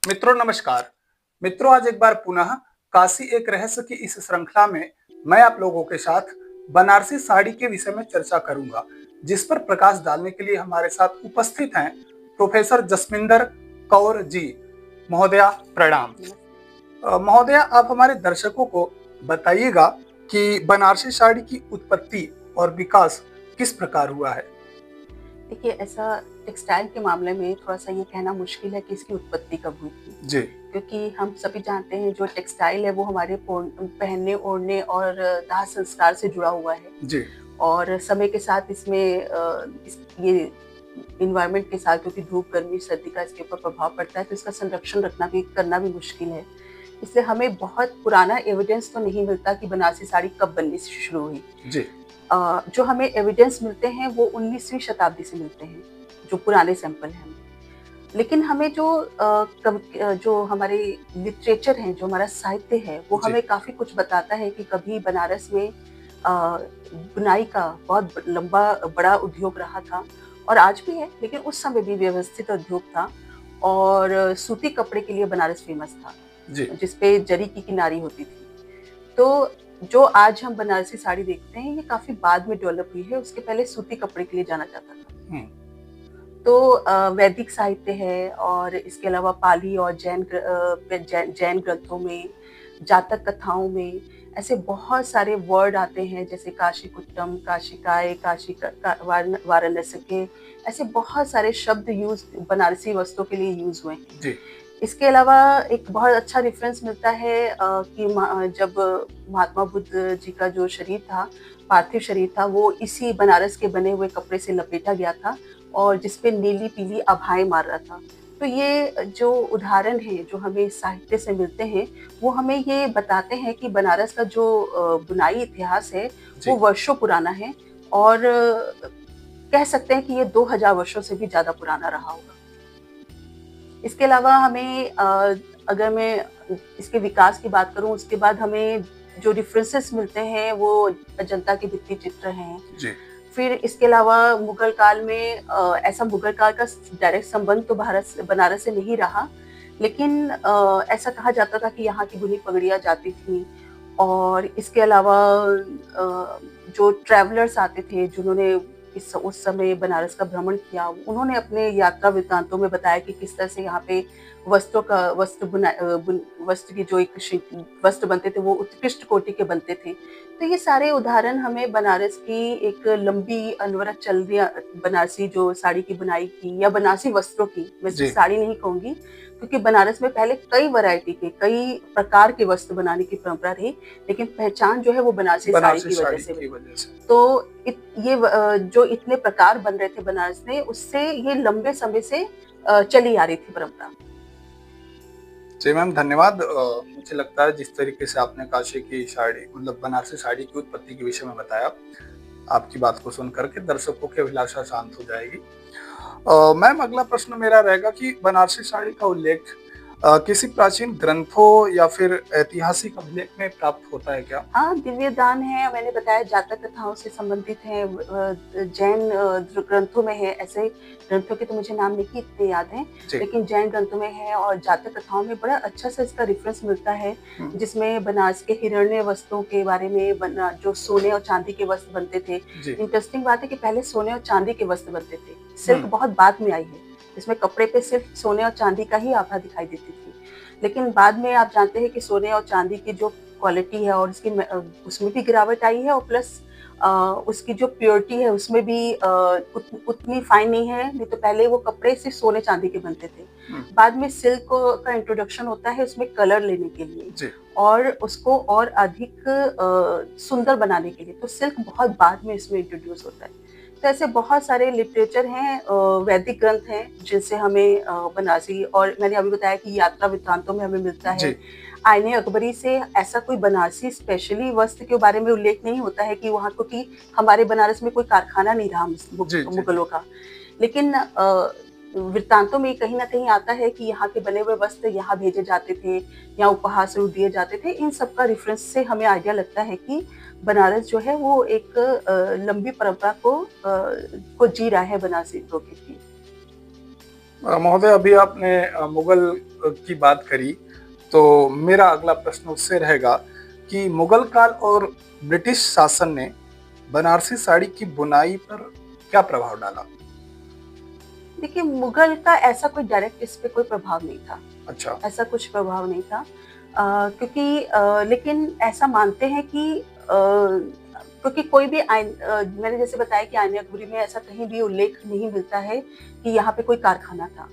मित्रों नमस्कार। मित्रों आज एक बार पुनः काशी एक रहस्य की इस श्रृंखला में मैं आप लोगों के साथ बनारसी साड़ी के विषय में चर्चा करूंगा, जिस पर प्रकाश डालने के लिए हमारे साथ उपस्थित हैं प्रोफेसर जसमिंदर कौर जी। महोदया प्रणाम। महोदया आप हमारे दर्शकों को बताइएगा कि बनारसी साड़ी की उत्पत्ति और विकास किस प्रकार हुआ है। देखिए, ऐसा टेक्सटाइल के मामले में थोड़ा-सा ये कहना मुश्किल है कि इसकी उत्पत्ति कब हुई थी। जी क्योंकि हम सभी जानते हैं जो टेक्सटाइल है वो हमारे पहनने, ओढ़ने और दाह संस्कार से जुड़ा हुआ है। जी और समय के साथ इसमें ये एनवायरनमेंट के साथ, क्योंकि धूप, गर्मी, सर्दी का इसके ऊपर प्रभाव पड़ता है, तो इसका संरक्षण करना भी मुश्किल है। इसलिए हमें बहुत पुराना एविडेंस तो नहीं मिलता कि बनारसी साड़ी कब बननी शुरू हुई। जी जो हमें एविडेंस मिलते हैं वो 19वीं शताब्दी से मिलते हैं, जो पुराने सैंपल हैं हमें। लेकिन हमें जो हमारे लिटरेचर हैं, जो हमारा साहित्य है, वो जी हमें काफ़ी कुछ बताता है कि कभी बनारस में बुनाई का बहुत लंबा बड़ा उद्योग रहा था, और आज भी है, लेकिन उस समय भी व्यवस्थित उद्योग था। और सूती कपड़े के लिए बनारस फेमस था, जी जिस पे जरी की किनारी होती थी। तो जो आज हम बनारसी साड़ी देखते हैं, ये काफ़ी बाद में डेवलप हुई है, उसके पहले सूती कपड़े के लिए जाना जाता था। हम्म, तो वैदिक साहित्य है, और इसके अलावा पाली और जैन ग्रंथों में, जातक कथाओं में ऐसे बहुत सारे वर्ड आते हैं, जैसे काशीकुट्टम, काशिकाय, वाराणसी, ऐसे बहुत सारे शब्द बनारसी वस्त्रों के लिए यूज़ हुए हैं। जी इसके अलावा एक बहुत अच्छा रेफरेंस मिलता है कि जब महात्मा बुद्ध जी का जो शरीर था, पार्थिव शरीर था, वो इसी बनारस के बने हुए कपड़े से लपेटा गया था, और जिसपे नीली-पीली आभाएँ मार रहा था। तो ये जो उदाहरण हैं, जो हमें साहित्य से मिलते हैं, वो हमें ये बताते हैं कि बनारस का जो बुनाई इतिहास है, वो जी वर्षों पुराना है, और कह सकते हैं कि ये 2000 वर्षों से भी ज़्यादा पुराना रहा होगा। इसके अलावा हमें अगर मैं इसके विकास की बात करूँ, उसके बाद हमें जो रेफरेंसेस मिलते हैं वो अजंता के भित्ति चित्र हैं। जी फिर इसके अलावा मुगल काल में ऐसा मुगल काल का डायरेक्ट संबंध तो बनारस से नहीं रहा, लेकिन ऐसा कहा जाता था कि यहाँ की बुनी पगड़ियाँ जाती थीं। और इसके अलावा जो ट्रैवलर्स आते थे, जिन्होंने उस समय बनारस का भ्रमण किया, उन्होंने अपने यात्रा वृत्तांतों में बताया कि किस तरह से यहाँ पे वस्त्र की जो वस्त्र बनते थे, वो उत्कृष्ट कोटि के बनते थे। तो ये सारे उदाहरण हमें बनारस की एक लंबी अनवरत चल रही बनारसी जो साड़ी की बुनाई की, या बनारसी वस्त्रों की, मैं सिर्फ जी साड़ी नहीं कहूँगी, क्योंकि बनारस में पहले कई वैरायटी के, कई प्रकार के वस्त्र बनाने की परंपरा रही, लेकिन पहचान जो है वो बनारसी साड़ी बनारसी की वजह साड़ी से की बनी। वजह से। तो जो इतने प्रकार बन रहे थे बनारस में, उससे ये लंबे समय से चली आ रही थी परंपरा। जी मैम धन्यवाद। मुझे लगता है जिस तरीके से आपने काशी की साड़ी मतलब बनारसी साड़ी की उत्पत्ति के विषय में बताया, आपकी बात को सुन करके दर्शकों की अभिलाषा शांत हो जाएगी। मैम अगला प्रश्न मेरा रहेगा कि बनारसी साड़ी का उल्लेख किसी प्राचीन ग्रंथों या फिर ऐतिहासिक अभिलेख में प्राप्त होता है क्या? हाँ, दिव्य दान है, मैंने बताया जातक कथाओं से संबंधित है, जैन ग्रंथों में है, ऐसे ग्रंथों के तो मुझे नाम नहीं इतने याद हैं, जी लेकिन जैन ग्रंथों में है, और जातक कथाओं में बड़ा अच्छा सा इसका रेफरेंस मिलता है, हम्म, जिसमें बनारस के हिरण्य वस्त्रों के बारे में, जो सोने और चांदी के वस्त्र बनते थे। जी इंटरेस्टिंग बात है कि पहले सोने और चांदी के वस्त्र बनते थे, सिल्क हम्म, बहुत बाद में आई है, जिसमें कपड़े पे सिर्फ सोने और चांदी का ही आभा दिखाई देती थी। लेकिन बाद में आप जानते हैं कि सोने और चांदी की जो क्वालिटी है, और उसमें भी गिरावट आई है, और प्लस उसकी जो प्योरिटी है उसमें भी उतनी फाइन नहीं है। नहीं तो पहले वो कपड़े सिर्फ सोने चांदी के बनते थे। हम्म, बाद में सिल्क का इंट्रोडक्शन होता है उसमें कलर लेने के लिए, जी और उसको और अधिक सुंदर बनाने के लिए, तो सिल्क बहुत बाद में इसमें इंट्रोड्यूस होता है। तो ऐसे बहुत सारे लिटरेचर हैं, वैदिक ग्रंथ हैं, जिनसे हमें बनारसी, और मैंने अभी बताया कि यात्रा वृत्तांतों में हमें मिलता जी है। आईने अकबरी से ऐसा कोई बनारसी स्पेशली वस्त्र के बारे में उल्लेख नहीं होता है कि वहाँ, क्योंकि हमारे बनारस में कोई कारखाना नहीं रहा जी जी जी मुगलों का। लेकिन वृत्तांतों में कहीं न कहीं आता है कि यहाँ के बने हुए वस्त्र यहाँ भेजे जाते थे, या उपहार स्वरूप दिए जाते थे। इन सब का रेफरेंस से हमें आइडिया लगता है कि बनारस जो है वो एक लंबी परंपरा को जी रहा है बनारसी लोगों की। महोदय, अभी आपने मुगल की बात करी, तो मेरा अगला प्रश्न उससे रहेगा कि मुगल काल और ब्रिटिश शासन ने बनारसी साड़ी की बुनाई पर क्या प्रभाव डाला? देखिए, मुगल का ऐसा कोई डायरेक्ट इस पे कोई प्रभाव नहीं था। अच्छा। ऐसा कुछ प्रभाव नहीं था। क्योंकि लेकिन ऐसा मानते हैं कि क्योंकि कोई भी मैंने जैसे बताया कि आईने अकबरी में ऐसा कहीं भी उल्लेख नहीं मिलता है कि यहाँ पे कोई कारखाना था।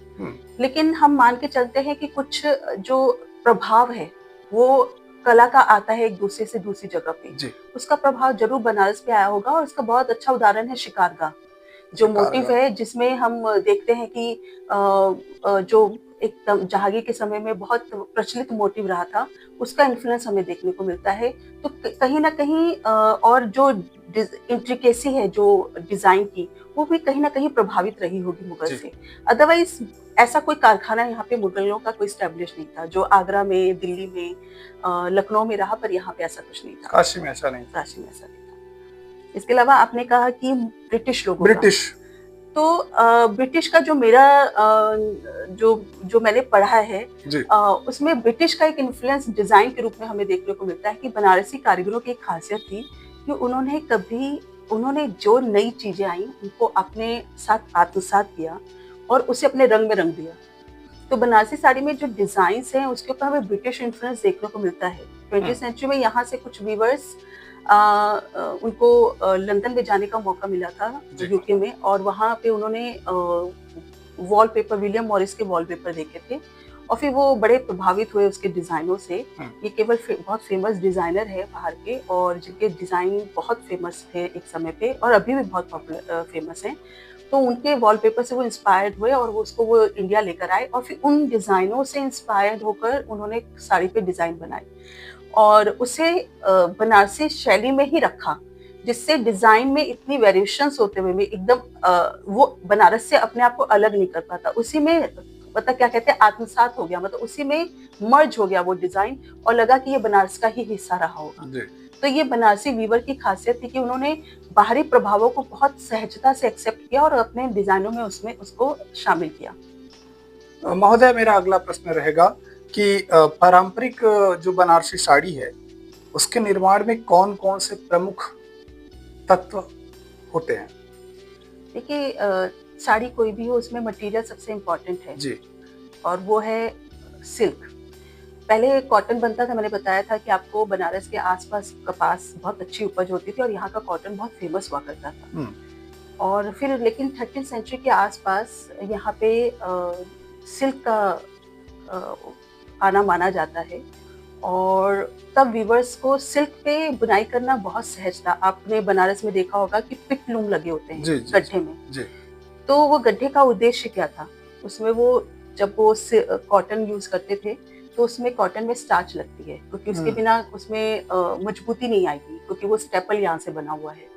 लेकिन हम मान के चलते हैं कि कुछ जो प्रभाव है, वो कला का आता है एक दूसरे से दूसरी जगह पे। जी। उसका प्रभाव ज़रूर बनारस पे आया होगा और इसका बहुत अच्छा उदाहरण है शिकारगाह। जो मोटिव शिकारगा। है जिसमें हम देखते हैं कि जो एकदम जहांगीर के समय में बहुत प्रचलित मोटिव रहा था, उसका इन्फ्लुएंस हमें देखने को मिलता है। तो कहीं न कहीं और जो इंट्रिकेसी है जो डिज़ाइन की, वो भी कहीं न कहीं प्रभावित रही होगी मुगल जी। से। अदरवाइज़ ऐसा कोई कारखाना यहाँ पे मुगलों का कोई एस्टेब्लिश नहीं था, जो आगरा में, दिल्ली में, लखनऊ में रहा, पर यहाँ पे ऐसा कुछ नहीं था। काशी में ऐसा नहीं था। काशी में ऐसा नहीं था। इसके अलावा आपने कहा कि ब्रिटिश लोगों का। ब्रिटिश। तो ब्रिटिश का जो मेरा जो जो मैंने पढ़ा है, जी। उसमें ब्रिटिश का एक इन्फ्लुएंस डिजाइन के रूप में हमें देखने को मिलता है कि बनारसी कारीगरों की एक खासियत थी कि उन्होंने जो नई चीजें आई उनको अपने साथ आत्मसात किया और उसे अपने रंग में रंग दिया। तो बनारसी साड़ी में जो डिजाइन्स हैं उसके ऊपर हमें ब्रिटिश इन्फ्लुएंस देखने को मिलता है। 20वीं सेंचुरी में यहाँ से कुछ वीवर्स उनको लंदन में जाने का मौका मिला था यूके में, और वहाँ पे उन्होंने वॉलपेपर, विलियम मॉरिस के वॉलपेपर देखे थे और फिर वो बड़े प्रभावित हुए उसके डिजाइनों से। ये केवल बहुत फेमस डिजाइनर है बाहर के, और जिनके डिजाइन बहुत फेमस थे एक समय पे और अभी भी बहुत फेमस हैं। तो उनके वॉलपेपर से वो इंस्पायर्ड हुए और वो इंडिया लेकर आए और फिर उन डिजाइनों से इंस्पायर्ड होकर उन्होंने साड़ी पे डिजाइन बनाए और उसे बनारसी शैली में ही रखा, जिससे डिजाइन में इतनी वेरिएशंस होते हुए भी एकदम वो बनारस से अपने आप को अलग नहीं कर पाता। उसी में मतलब क्या कहते हैं, आत्मसात हो गया, मतलब उसी में मर्ज हो गया वो डिजाइन और लगा कि ये बनारस का ही हिस्सा रहा होगा। तो ये बनारसी वीवर की खासियत थी कि उन्होंने बाहरी प्रभावों को बहुत सहजता से एक्सेप्ट किया और अपने डिजाइनों में उसको शामिल किया। महोदय, मेरा अगला प्रश्न रहेगा कि पारंपरिक जो बनारसी साड़ी है, उसके निर्माण में कौन-कौन से प्रमुख तत्व होते हैं? देखिए, साड़ी कोई भी हो उसमें मटेरियल सबसे इम्पोर्टेंट है जी। और वो है सिल्क। पहले कॉटन बनता था, मैंने बताया था कि आपको बनारस के आसपास कपास बहुत अच्छी उपज होती थी और यहाँ का कॉटन बहुत फेमस हुआ करता था। और फिर लेकिन 13वीं सेंचुरी के आसपास यहाँ पे सिल्क का आना माना जाता है और तब वीवर्स को सिल्क पे बुनाई करना बहुत सहज था। आपने बनारस में देखा होगा कि पिक लूम लगे होते हैं गड्ढे में। जी। तो वो गड्ढे का उद्देश्य क्या था? उसमें वो जब वो कॉटन यूज करते थे तो उसमें कॉटन में स्टार्च लगती है, क्योंकि उसके बिना उसमें मजबूती नहीं आएगी, क्योंकि वो स्टेपल यार्न से बना हुआ है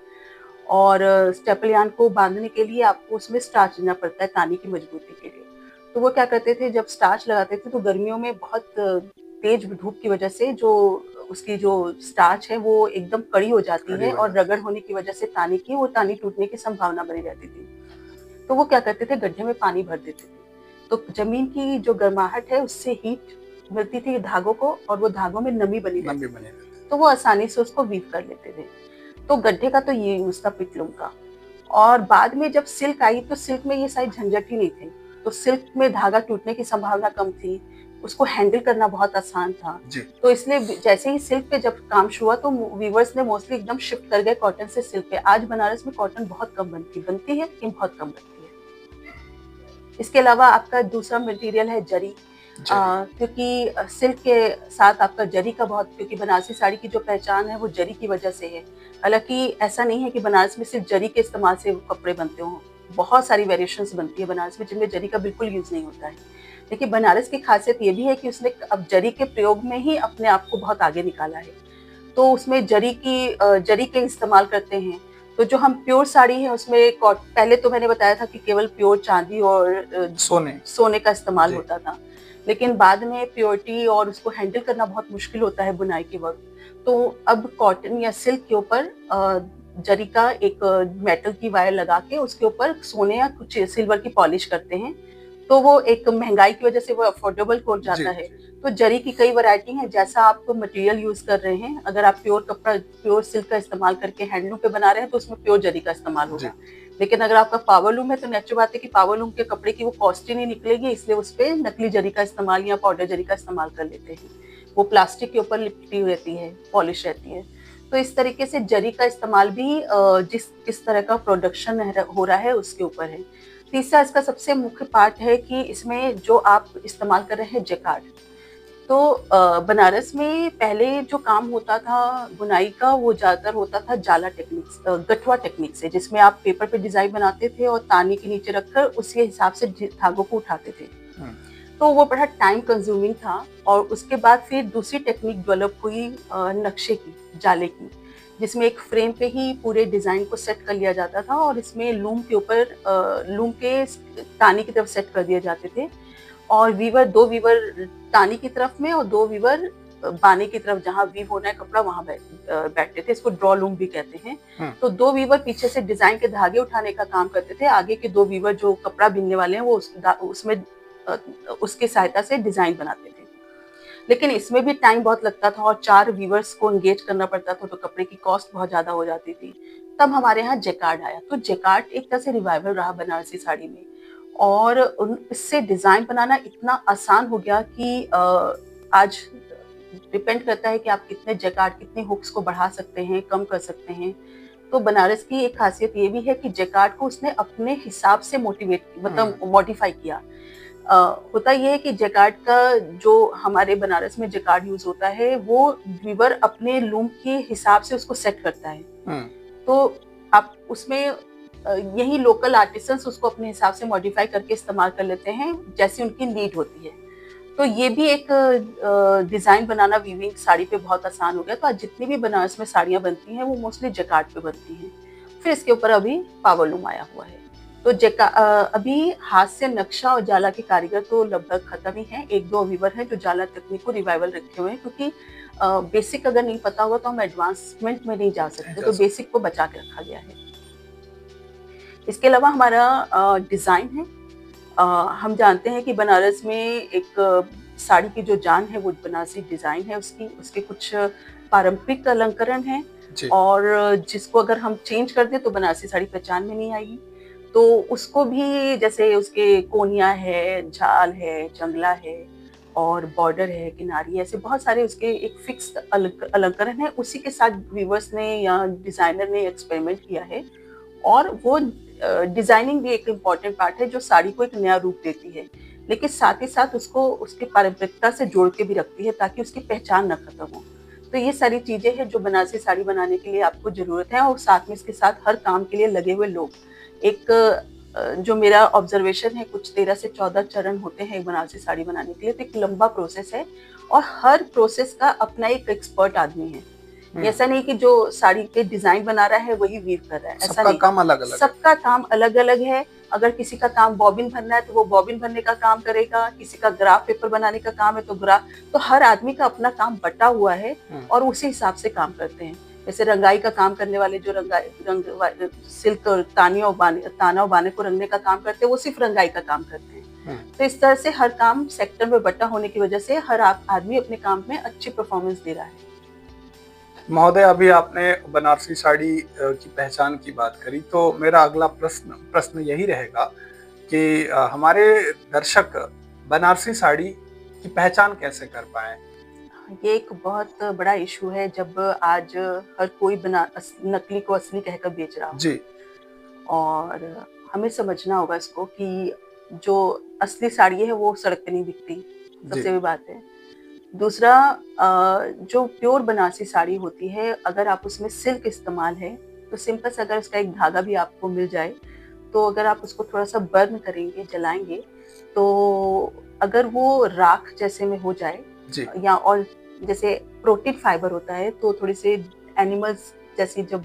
और स्टेपल यार्न को बांधने के लिए आपको उसमें स्टार्च देना पड़ता है तानी की मजबूती के लिए। तो वो क्या करते थे, जब स्टार्च लगाते थे तो गर्मियों में बहुत तेज धूप की वजह से जो उसकी जो स्टार्च है वो एकदम कड़ी हो जाती है और रगड़ होने की वजह से वो तानी टूटने की संभावना बनी रहती थी। तो वो क्या करते थे, गड्ढे में पानी भर देते थे, तो जमीन की जो गर्माहट है उससे हीट मिलती थी धागों को और वो धागों में नमी बनी रहती थी, तो वो आसानी से उसको वीव कर लेते थे। तो गड्ढे का तो ये यूज था पिटलूम का। और बाद में जब सिल्क आई तो सिल्क में ये सारी झंझट ही नहीं थी, तो सिल्क में धागा टूटने की संभावना कम थी, उसको हैंडल करना बहुत आसान था। तो इसलिए जैसे ही सिल्क पे जब काम शुरू हुआ तो वीवर्स ने मोस्टली एकदम शिफ्ट कर गए कॉटन से सिल्क पे। आज बनारस में कॉटन बहुत कम बनती है लेकिन बहुत कम बनती है। इसके अलावा आपका दूसरा मटेरियल है जरी। क्योंकि सिल्क के साथ आपका जरी का बहुत, क्योंकि बनारसी साड़ी की जो पहचान है वो जरी की वजह से है। हालांकि ऐसा नहीं है कि बनारस में सिर्फ जरी के इस्तेमाल से कपड़े बनते हों, बहुत सारी वेरिएशंस बनती है बनारस में जिनमें जरी का बिल्कुल यूज नहीं होता है। लेकिन बनारस की खासियत ये भी है कि उसने अब जरी के प्रयोग में ही अपने आप को बहुत आगे निकाला है। तो उसमें जरी के इस्तेमाल करते हैं। तो जो हम प्योर साड़ी है उसमें पहले तो मैंने बताया था कि केवल प्योर चांदी और सोने का इस्तेमाल होता था, लेकिन बाद में प्योरिटी और उसको हैंडल करना बहुत मुश्किल होता है बुनाई के वक्त। तो अब कॉटन या सिल्क के ऊपर जरी का एक मेटल की वायर लगा के उसके ऊपर सोने या कुछ सिल्वर की पॉलिश करते हैं, तो वो एक महंगाई की वजह से वो अफोर्डेबल हो जाता है। तो जरी की कई वैरायटी हैं, जैसा आप मटेरियल यूज कर रहे हैं, अगर आप प्योर कपड़ा, प्योर सिल्क का इस्तेमाल करके हैंडलूम पे बना रहे हैं तो उसमें प्योर जरी का इस्तेमाल होगा। लेकिन अगर आपका पावर लूम है तो नेचुरल बात है कि पावर लूम के कपड़े की वो कॉस्ट ही नहीं निकलेगी, इसलिए उस पर नकली जरी का इस्तेमाल या पाउडर जरी का इस्तेमाल कर लेते हैं। वो प्लास्टिक के ऊपर लिपटी हुई रहती है, पॉलिश रहती है। तो इस तरीके से जरी का इस्तेमाल भी जिस तरह का प्रोडक्शन हो रहा है उसके ऊपर है। तीसरा इसका सबसे मुख्य पार्ट है कि इसमें जो आप इस्तेमाल कर रहे हैं जैकार्ड। तो बनारस में पहले जो काम होता था बुनाई का, वो ज्यादातर होता था जाला टेक्निक्स, गठवा टेक्निक से, जिसमें आप पेपर पे डिजाइन बनाते थे और तानी के नीचे रखकर उसके हिसाब से धागों को उठाते थे। तो वो बड़ा टाइम कंज्यूमिंग था। और उसके बाद फिर दूसरी टेक्निक डेवलप हुई नक्शे की, जाले की, जिसमें एक फ्रेम पे ही पूरे डिजाइन को सेट कर लिया जाता था और इसमें लूम के ऊपर लूम के तानी की तरफ सेट कर दिए जाते थे। और दो वीवर तानी की तरफ में और दो वीवर बाने की तरफ, जहाँ वीव होना है कपड़ा वहां बैठते थे। इसको ड्रॉ लूम भी कहते हैं। तो दो वीवर पीछे से डिजाइन के धागे उठाने का काम करते थे, आगे के दो वीवर जो कपड़ा बिनने वाले हैं वो उसमें उसकी सहायता से डिजाइन बनाते थे। लेकिन इसमें भी टाइम बहुत लगता था और 4 वीवर्स को एंगेज करना पड़ता था, तो कपड़े की कॉस्ट बहुत ज्यादा हो जाती थी। तब हमारे यहाँ जैकार्ड आया। तो जैकार्ड एक तरह से रिवाइवल रहा बनारसी साड़ी में, और इससे डिजाइन बनाना इतना आसान हो गया कि आज डिपेंड करता है कि आप कितने जैकार्ड, कितने हुक्स को बढ़ा सकते हैं, कम कर सकते हैं। तो बनारस की एक खासियत ये भी है कि जैकार्ड को उसने अपने हिसाब से मतलब मॉडिफाई किया। होता ये है कि जैकार्ड का जो हमारे बनारस में जैकार्ड यूज होता है वो वीवर अपने लूम के हिसाब से उसको सेट करता है। तो आप उसमें यही लोकल आर्टिसंस उसको अपने हिसाब से मॉडिफाई करके इस्तेमाल कर लेते हैं जैसी उनकी नीड होती है। तो ये भी एक डिजाइन बनाना वीविंग साड़ी पे बहुत आसान हो गया। तो आज जितनी भी बनारस में साड़ियाँ बनती हैं वो मोस्टली जैकार्ड पे बनती हैं। फिर इसके ऊपर अभी पावर लूम आया हुआ है। तो अभी हाथ से नक्शा और जाला के कारीगर तो लगभग खत्म ही हैं। एक दो वीवर हैं जो जाला तकनीक को रिवाइवल रखे हुए हैं, क्योंकि बेसिक अगर नहीं पता होगा तो हम एडवांसमेंट में नहीं जा सकते। तो बेसिक को बचा के रखा गया है। इसके अलावा हमारा डिजाइन है। हम जानते हैं कि बनारस में एक साड़ी की जो जान है वो बनारसी डिजाइन है उसके कुछ पारंपरिक अलंकरण हैं, और जिसको अगर हम चेंज कर दें तो बनारसी साड़ी पहचान में नहीं आएगी। तो उसको भी, जैसे उसके कोनिया है, झाल है, जंगला है और बॉर्डर है, किनारी है, ऐसे बहुत सारे उसके एक फिक्स अलंकरण है। उसी के साथ वीवर्स ने या डिजाइनर ने एक्सपेरिमेंट किया है, और वो डिजाइनिंग भी एक इम्पॉर्टेंट पार्ट है जो साड़ी को एक नया रूप देती है, लेकिन साथ ही साथ उसको उसकी पारंपरिकता से जोड़ के भी रखती है ताकि उसकी पहचान न खत्म हो। तो ये सारी चीजें हैं जो बनारसी साड़ी बनाने के लिए आपको जरूरत है। और साथ में इसके साथ हर काम के लिए लगे हुए लोग, एक जो मेरा ऑब्जर्वेशन है, कुछ 13 से 14 चरण होते हैं एक बनारसी साड़ी बनाने के लिए। तो एक लंबा प्रोसेस है और हर प्रोसेस का अपना एक एक्सपर्ट आदमी है। ऐसा नहीं कि जो साड़ी के डिजाइन बना रहा है वही वीव कर रहा है, ऐसा नहीं। काम अलग अलग, सबका काम अलग अलग है। अगर किसी का काम बॉबिन भरना है तो वो बॉबिन भरने का काम करेगा, किसी का ग्राफ पेपर बनाने का काम है तो ग्राफ। तो हर आदमी का अपना काम बटा हुआ है और उसी हिसाब से काम करते हैं। जैसे रंगाई का काम करने वाले जो सिल्क और ताना और बाने को रंगने का काम करते हैं वो सिर्फ रंगाई का काम करते हैं। तो इस तरह से हर काम सेक्टर में बटा होने की वजह से हर आदमी अपने काम में अच्छी परफॉर्मेंस दे रहा है। महोदय, अभी आपने बनारसी साड़ी की पहचान की बात करी, तो मेरा अगला प्रश्न यही रहेगा कि हमारे दर्शक बनारसी साड़ी की पहचान कैसे कर पाए? ये एक बहुत बड़ा इशू है जब आज हर कोई नकली को असली कहकर बेच रहा है जी। और हमें समझना होगा इसको कि जो असली साड़ी है वो सड़क पे नहीं बिकती, सबसे बड़ी बात है। दूसरा, जो प्योर बनारसी साड़ी होती है, अगर आप उसमें सिल्क इस्तेमाल है तो सिंपल से अगर उसका एक धागा भी आपको मिल जाए तो अगर आप उसको थोड़ा सा बर्न करेंगे, जलाएंगे, तो अगर वो राख जैसे में हो जाए या और जैसे प्रोटीन फाइबर होता है तो थोड़ी सी एनिमल्स जैसी जब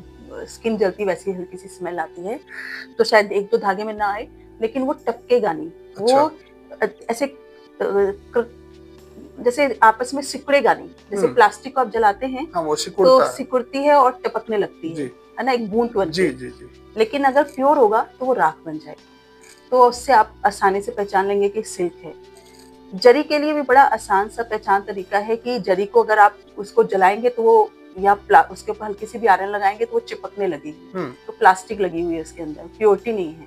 स्किन जलती वैसी हल्की सी स्मेल आती है, तो शायद एक दो धागे में ना आए, लेकिन वो टपकेगा नहीं। वो ऐसे जैसे आपस में सिकुड़ेगा नहीं। जैसे प्लास्टिक को आप जलाते हैं वो तो सिकुड़ती है और टपकने लगती है ना, एक बूंद बनती है। लेकिन अगर प्योर होगा तो वो राख बन जाएगी। तो उससे आप आसानी से पहचान लेंगे कि सिल्क है। जरी के लिए भी बड़ा आसान सा पहचान तरीका है कि जरी को अगर आप उसको जलाएंगे तो वो या उसके ऊपर हल्की सी भी आयरन लगाएंगे तो वो चिपकने लगेगी, तो प्लास्टिक लगी हुई है उसके अंदर, प्योरिटी नहीं है।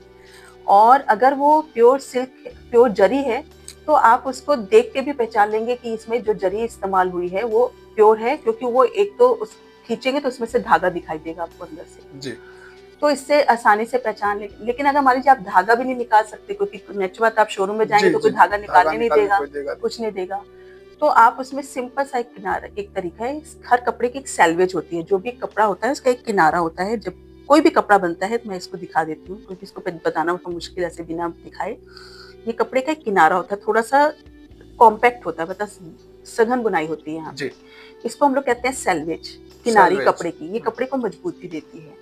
और अगर वो प्योर सिल्क, प्योर जरी है, तो आप उसको देख के भी पहचान लेंगे कि इसमें जो जरी इस्तेमाल हुई है वो प्योर है, क्योंकि वो एक तो उस खींचेंगे तो उसमें से धागा दिखाई देगा आपको अंदर से। जी। तो इससे आसानी से पहचान लेकिन अगर मान लीजिए आप धागा भी नहीं निकाल सकते, क्योंकि नेचुरल बात, आप शोरूम में जाएंगे तो कोई धागा निकालने नहीं देगा, कुछ नहीं देगा, तो आप उसमें सिंपल सा एक किनारा, एक तरीका है, हर कपड़े की एक सैल्वेज होती है, जो भी कपड़ा होता है उसका एक किनारा होता है। जब कोई भी कपड़ा बनता है तो मैं इसको दिखा देती हूँ, क्योंकि इसको बताना बहुत मुश्किल है ऐसे बिना दिखाए। ये कपड़े का एक किनारा होता है, थोड़ा सा कॉम्पैक्ट होता है, मतलब सघन बुनाई होती है यहाँ पे। इसको हम लोग कहते हैं सैल्वेज, किनारी कपड़े की। ये कपड़े को मजबूती देती है।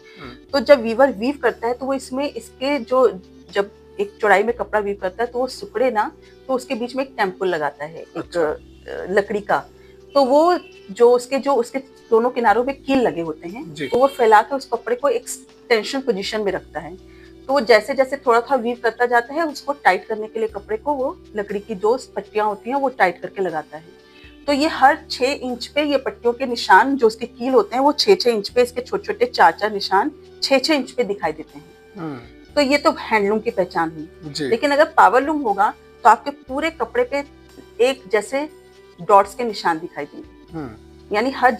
तो जब वीवर वीव करता है तो वो इसमें इसके जो, जब एक चौड़ाई में कपड़ा वीव करता है तो वो सिकुड़े ना, तो उसके बीच में एक टेम्पल लगाता है, एक लकड़ी का। तो वो जो उसके दोनों किनारों पे कील लगे होते हैं, तो वो फैला के उस कपड़े को एक टेंशन पोजीशन में रखता है। तो वो जैसे जैसे थोड़ा थोड़ा वीव करता जाता है, उसको टाइट करने के लिए कपड़े को वो लकड़ी की जो पट्टियां होती हैं वो टाइट करके लगाता है। तो ये हर 6 इंच पे ये पट्टियों के निशान, जो उसके कील होते हैं, वो 6-6 इंच पे, इसके छोटे छोटे 4-4 निशान 6-6 इंच पे दिखाई देते हैं। तो ये तो हैंडलूम की पहचान हुई। लेकिन अगर पावरलूम होगा तो आपके पूरे कपड़े पे एक जैसे डॉट्स के निशान दिखाई देंगे, यानी हर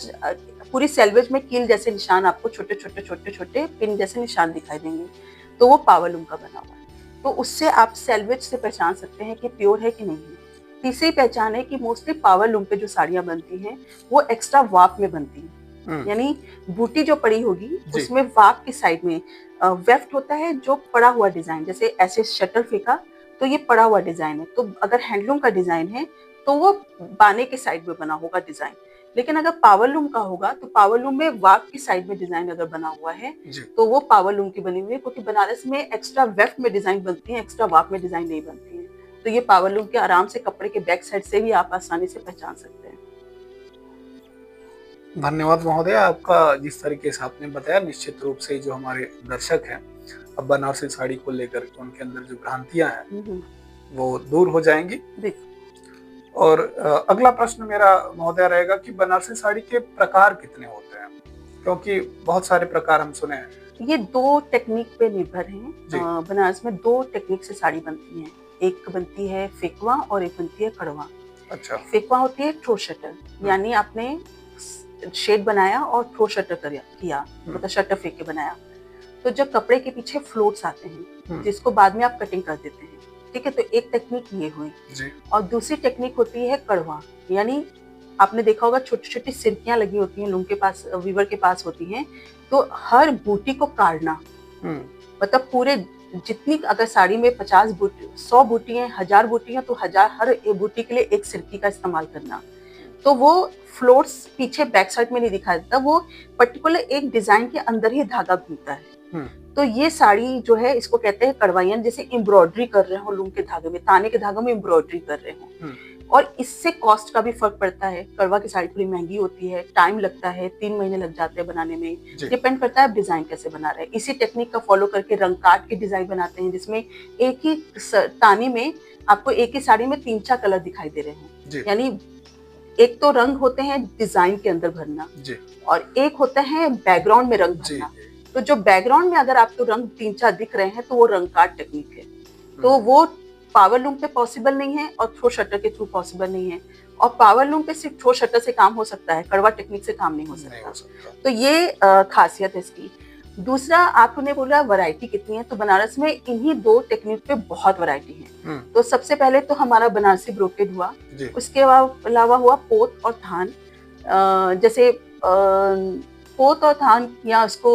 पूरी सेल्वेज में कील जैसे निशान आपको छोटे छोटे छोटे छोटे पिन जैसे निशान दिखाई देंगे, तो वो पावरलूम का बना हुआ है। तो उससे आप सेल्वेज से पहचान सकते हैं कि प्योर है कि नहीं है। तीसरी पहचान है कि मोस्टली पावरलूम पे जो साड़ियां बनती हैं वो एक्स्ट्रा वाप में बनती हैं, यानी बूटी जो पड़ी होगी उसमें वाप की साइड में वेफ्ट होता है, जो पड़ा हुआ डिजाइन, जैसे ऐसे शटल फेंका तो ये पड़ा हुआ डिजाइन है। तो अगर हैंडलूम का डिजाइन है तो वो बाने के साइड में बना होगा डिजाइन। लेकिन अगर पावरलूम का होगा तो पावरलूम में वाप की साइड में डिजाइन अगर बना हुआ है तो वो पावरलूम की बनी हुई है, क्योंकि बनारस में एक्स्ट्रा वेफ्ट में डिजाइन बनती है, एक्स्ट्रा वाप में डिजाइन नहीं बनती है। तो ये पावरलूम के आराम से कपड़े के बैक साइड से भी आप आसानी से पहचान सकते हैं। धन्यवाद महोदय, आपका जिस तरीके से आपने बताया, निश्चित रूप से जो हमारे दर्शक हैं अब बनारसी साड़ी को लेकर उनके अंदर जो भ्रांतियां हैं वो दूर हो जाएंगी। और अगला प्रश्न मेरा महोदय रहेगा कि बनारसी साड़ी के प्रकार कितने होते हैं, क्योंकि बहुत सारे प्रकार हम सुने हैं। ये 2 टेक्निक पे निर्भर हैं। बनारस में 2 टेक्निक से साड़ी बनती है, एक बनती है फेकवा और एक बनती है कड़वा। अच्छा। फेकवा होती है थ्रो शटर, यानी आपने शेड बनाया और थ्रो शटर किया, मतलब शटर फेंक के बनाया। तो जब कपड़े के पीछे फ्लोट्स आते हैं जिसको बाद में आप कटिंग कर देते हैं, ठीक है, तो एक टेक्निक ये हुई। और दूसरी टेक्निक होती है कड़वा, यानी आपने देखा होगा छोटी छोटी सिरकियां लगी होती हैं, लूम के पास, वीवर के पास होती हैं, तो हर बूटी को काटना, मतलब पूरे जितनी, अगर साड़ी में 50 बूटी, 100 बूटी हैं, 1000 बूटी हैं, तो 1000 हर एक बूटी के लिए एक सिरकी का इस्तेमाल करना। तो वो फ्लोट्स पीछे बैक साइड में नहीं दिखाई देता, वो पर्टिकुलर एक डिजाइन के अंदर ही धागा घूमता है। तो ये साड़ी जो है इसको कहते हैं कड़वाइयां, जैसे एम्ब्रॉयडरी कर रहे हो लूम के धागे में, ताने के धागे में एम्ब्रॉयडरी कर रहे हो। और इससे कॉस्ट का भी फर्क पड़ता है। कड़वा की साड़ी थोड़ी महंगी होती है, टाइम लगता है, 3 महीने लग जाते हैं बनाने में, डिपेंड करता है आप डिजाइन कैसे बना रहे हैं। इसी टेक्निक का फॉलो करके रंग काट के डिजाइन बनाते हैं, जिसमें एक ही ताने में आपको एक ही साड़ी में 3-4 कलर दिखाई दे रहे हैं। यानी एक तो रंग होते हैं डिजाइन के अंदर भरना, और एक होता है बैकग्राउंड में रंग भरना। तो जो बैकग्राउंड में अगर आपको रंग 3-4 दिख रहे हैं तो वो रंग काट टेक्निक है। तो वो पावरलूम पे पॉसिबल नहीं है और थ्रो शटर के थ्रू पॉसिबल नहीं है। और पावरलूम पे सिर्फ थ्रो शटर से काम हो सकता है, कड़वा टेक्निक से काम नहीं हो सकता। तो ये खासियत है इसकी। दूसरा, आपने बोला वैरायटी कितनी है, तो बनारस में इन्हीं 2 टेक्निक पे बहुत वैरायटी है। तो सबसे पहले तो हमारा बनारसी ब्रोकेड हुआ, उसके अलावा हुआ पोत और थान। जैसे पोत और थान, या उसको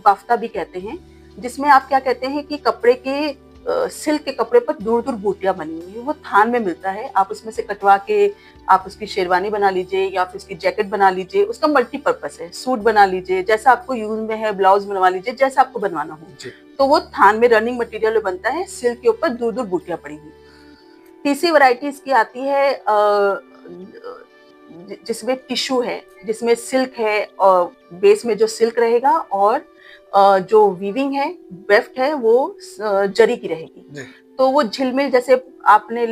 बाफ्ता भी कहते हैं, जिसमें आप क्या कहते हैं कि कपड़े के सिल्क के कपड़े पर दूर दूर बूटियां बनी हुई है, वो थान में मिलता है। आप उसमें से कटवा के आप उसकी शेरवानी बना लीजिए या फिर उसकी जैकेट बना लीजिए, उसका मल्टीपर्पज है। सूट बना लीजिए, जैसा आपको यूज में है, ब्लाउज बनवा लीजिए, जैसा आपको बनवाना हो। तो वो थान में रनिंग मटेरियल बनता है, सिल्क के ऊपर दूर दूर बूटियां पड़ी हुई। तीसरी वैरायटी इसकी आती है जिसमें टिश्यू है, जिसमें सिल्क है और बेस में जो सिल्क रहेगा और जो वीविंग है, वेफ्ट है, वो जरी की रहेगी। जी। तो वो झिलमिल, जैसे आपने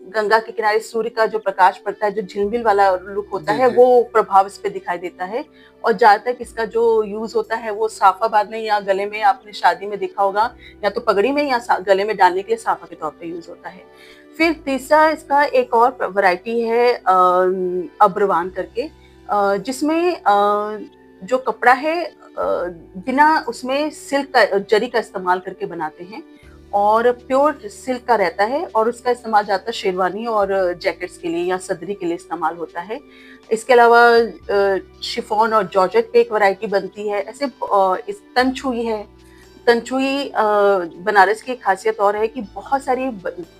गंगा के किनारे सूर्य का जो प्रकाश पड़ता है, जो झिलमिल वाला लुक होता जी, है, जी। वो प्रभाव इस पे दिखाई देता है। और ज्यादातर इसका जो यूज होता है वो साफा बांधने या गले में, आपने शादी में देखा होगा, या तो पगड़ी में या गले में डालने के लिए साफा के तौर पे यूज होता है। फिर तीसरा इसका एक और वैरायटी है अब्रवान करके, जिसमें जो कपड़ा है बिना उसमें सिल्क का, जरी का इस्तेमाल करके बनाते हैं, और प्योर सिल्क का रहता है, और उसका इस्तेमाल ज़्यादातर शेरवानी और जैकेट्स के लिए या सदरी के लिए इस्तेमाल होता है। इसके अलावा शिफॉन और जॉर्जेट पे एक वैरायटी बनती है। ऐसे इस तनछुई है। तनछुई बनारस की एक खासियत और है कि बहुत सारी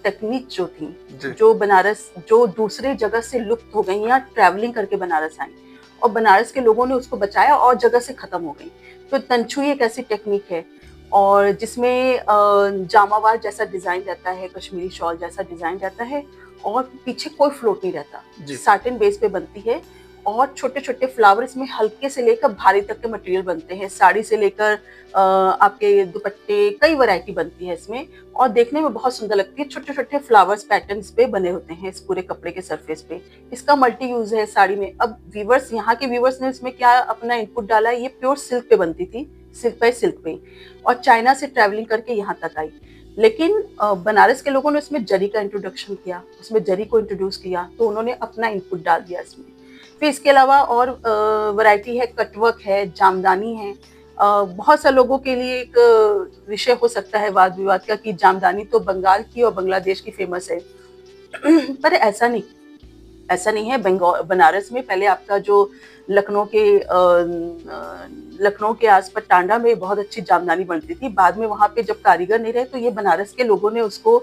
टेक्निक जो थी, जी। जो बनारस, जो दूसरे जगह से लुप्त हो गई या ट्रैवलिंग करके बनारस आई, और बनारस के लोगों ने उसको बचाया और जगह से खत्म हो गई। तो तनछुई एक ऐसी टेक्निक है, और जिसमें जामावार जैसा डिजाइन रहता है, कश्मीरी शॉल जैसा डिजाइन रहता है, और पीछे कोई फ्लोट नहीं रहता, साटिन बेस पे बनती है, और छोटे छोटे फ्लावर्स में हल्के से लेकर भारी तक के मटेरियल बनते हैं। साड़ी से लेकर आपके दुपट्टे, कई वैरायटी बनती है इसमें, और देखने में बहुत सुंदर लगती है। छोटे छोटे फ्लावर्स पैटर्न्स पे बने होते हैं इस पूरे कपड़े के सरफेस पे। इसका मल्टी यूज है साड़ी में। अब वीवर्स, यहाँ के वीवर्स ने इसमें क्या अपना इनपुट डाला, ये प्योर सिल्क पे बनती थी, सिल्क पे सिल्क पे, और चाइना से ट्रैवलिंग करके यहाँ तक आई। लेकिन बनारस के लोगों ने उसमें जरी का इंट्रोडक्शन किया, उसमें जरी को इंट्रोड्यूस किया, तो उन्होंने अपना इनपुट डाल दिया इसमें। फिर इसके अलावा और वैरायटी है, कटवर्क है, जामदानी है। बहुत से लोगों के लिए एक विषय हो सकता है वाद विवाद का कि जामदानी तो बंगाल की और बांग्लादेश की फेमस है। पर ऐसा नहीं है। बंगाल, बनारस में पहले आपका जो लखनऊ के आसपास टांडा में बहुत अच्छी जामदानी बनती थी। बाद में वहाँ पे जब कारीगर नहीं रहे, तो ये बनारस के लोगों ने उसको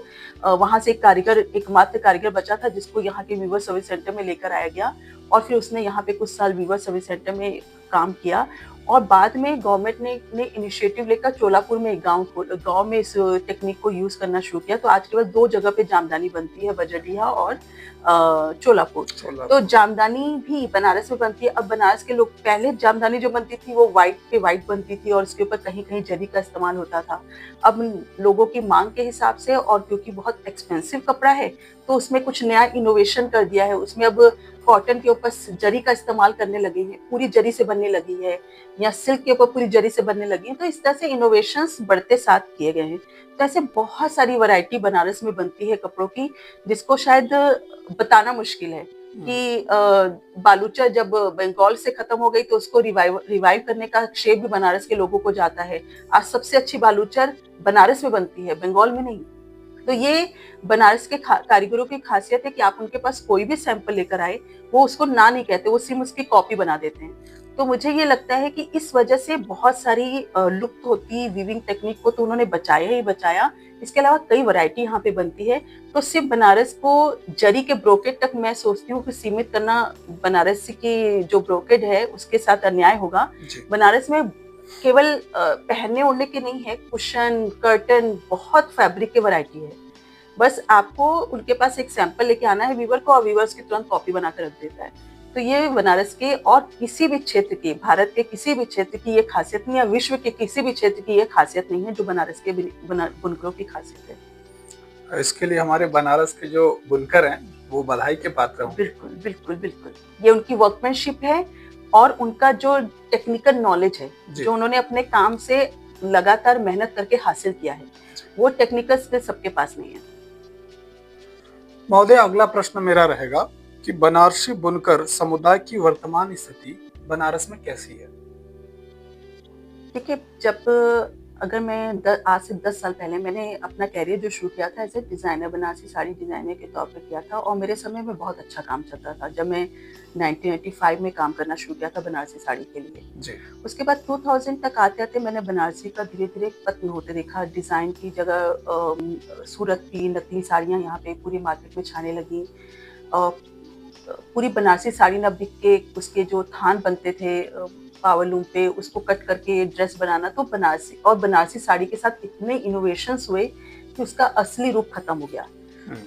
वहाँ से एकमात्र कारीगर बचा था, जिसको यहाँ के वीवर सर्विस सेंटर में लेकर आया गया, और फिर उसने यहाँ पे कुछ साल वीवर सर्विस सेंटर में काम किया। और बाद में गवर्नमेंट ने इनिशिएटिव लेकर चोलापुर में एक गांव में इस टेक्निक को यूज करना शुरू किया। तो आज के बाद 2 जगह पे जामदानी बनती है, बजरिया और चोलापुर। तो जामदानी भी बनारस में बनती है। अब बनारस के लोग, पहले जामदानी जो बनती थी वो व्हाइट पे व्हाइट बनती थी, और इसके ऊपर कहीं कहीं जरी का इस्तेमाल होता था। अब लोगों की मांग के हिसाब से, और क्योंकि बहुत एक्सपेंसिव कपड़ा है, तो उसमें कुछ नया इनोवेशन कर दिया है। उसमें अब कॉटन के ऊपर जरी का इस्तेमाल करने लगे हैं, पूरी जरी से बनने लगी है, या सिल्क के ऊपर पूरी जरी से बनने लगी है। तो इस तरह से इनोवेशंस बढ़ते साथ किए गए हैं। तो ऐसे बहुत सारी वैरायटी बनारस में बनती है कपड़ों की, जिसको शायद बताना मुश्किल है कि बालूचा जब बंगाल से खत्म हो गई, तो उसको रिवाइव करने का श्रेय भी बनारस के लोगों को जाता है। आज सबसे अच्छी बालूचर बनारस में बनती है, बंगाल में नहीं। तो ये बनारस के कारीगरों की खासियत है कि आप उनके पास कोई भी सैंपल लेकर आए, वो उसको ना नहीं कहते, वो सिर्फ उसकी कॉपी बना देते हैं। तो मुझे ये लगता है कि इस वजह से बहुत सारी लुप्त होती वीविंग टेक्निक को तो उन्होंने बचाया ही बचाया। इसके अलावा कई वैरायटी यहाँ पे बनती है। तो सिर्फ बनारस को जरी के ब्रोकेड तक मैं सोचती हूँ कि सीमित करना बनारस की जो ब्रोकेड है उसके साथ अन्याय होगा। बनारस में केवल पहनने ओढ़ने के नहीं है, कुशन, कर्टन, बहुत फैब्रिक की वैरायटी है। बस आपको उनके पास एक सैंपल लेके आना है वीवर को, और वीवर्स की तुरंत कॉपी बनाकर रख देता है। तो ये बनारस के और किसी भी क्षेत्र की, भारत के किसी भी क्षेत्र की ये खासियत नहीं है, विश्व के किसी भी क्षेत्र की ये खासियत नहीं है जो बनारस के बुनकरों की खासियत है। इसके लिए हमारे बनारस के जो बुनकर हैं वो बधाई के पात्र हैं। बिल्कुल बिल्कुल बिल्कुल, ये उनकी वर्कमैनशिप है, और उनका जो टेक्निकल नॉलेज है, जो उन्होंने अपने काम से लगातार मेहनत करके हासिल किया है, वो टेक्निकल स्किल सबके पास नहीं है। महोदय, अगला प्रश्न मेरा रहेगा कि बनारसी बुनकर समुदाय की वर्तमान स्थिति बनारस में कैसी है? देखिए, अगर मैं आज से 10 साल पहले मैंने अपना कैरियर जो शुरू किया था as a designer, Banarasi sari designer के तौर पे किया था, और मेरे समय में बहुत अच्छा काम चलता था। जब मैं 1985 में काम करना शुरू किया था बनारसी साड़ी के लिए जी। उसके बाद 2000 तक आते आते मैंने बनारसी का धीरे धीरे पतन होते देखा। डिज़ाइन की जगह सूरत की नकली साड़ियाँ यहाँ पे पूरी मार्केट में छाने लगी। पूरी बनारसी साड़ी न बिक के उसके जो थान बनते थे पावरलूम पे, उसको कट करके ड्रेस बनाना, तो बनारसी साड़ी के साथ इतने इनोवेशंस हुए कि उसका असली रूप खत्म हो गया।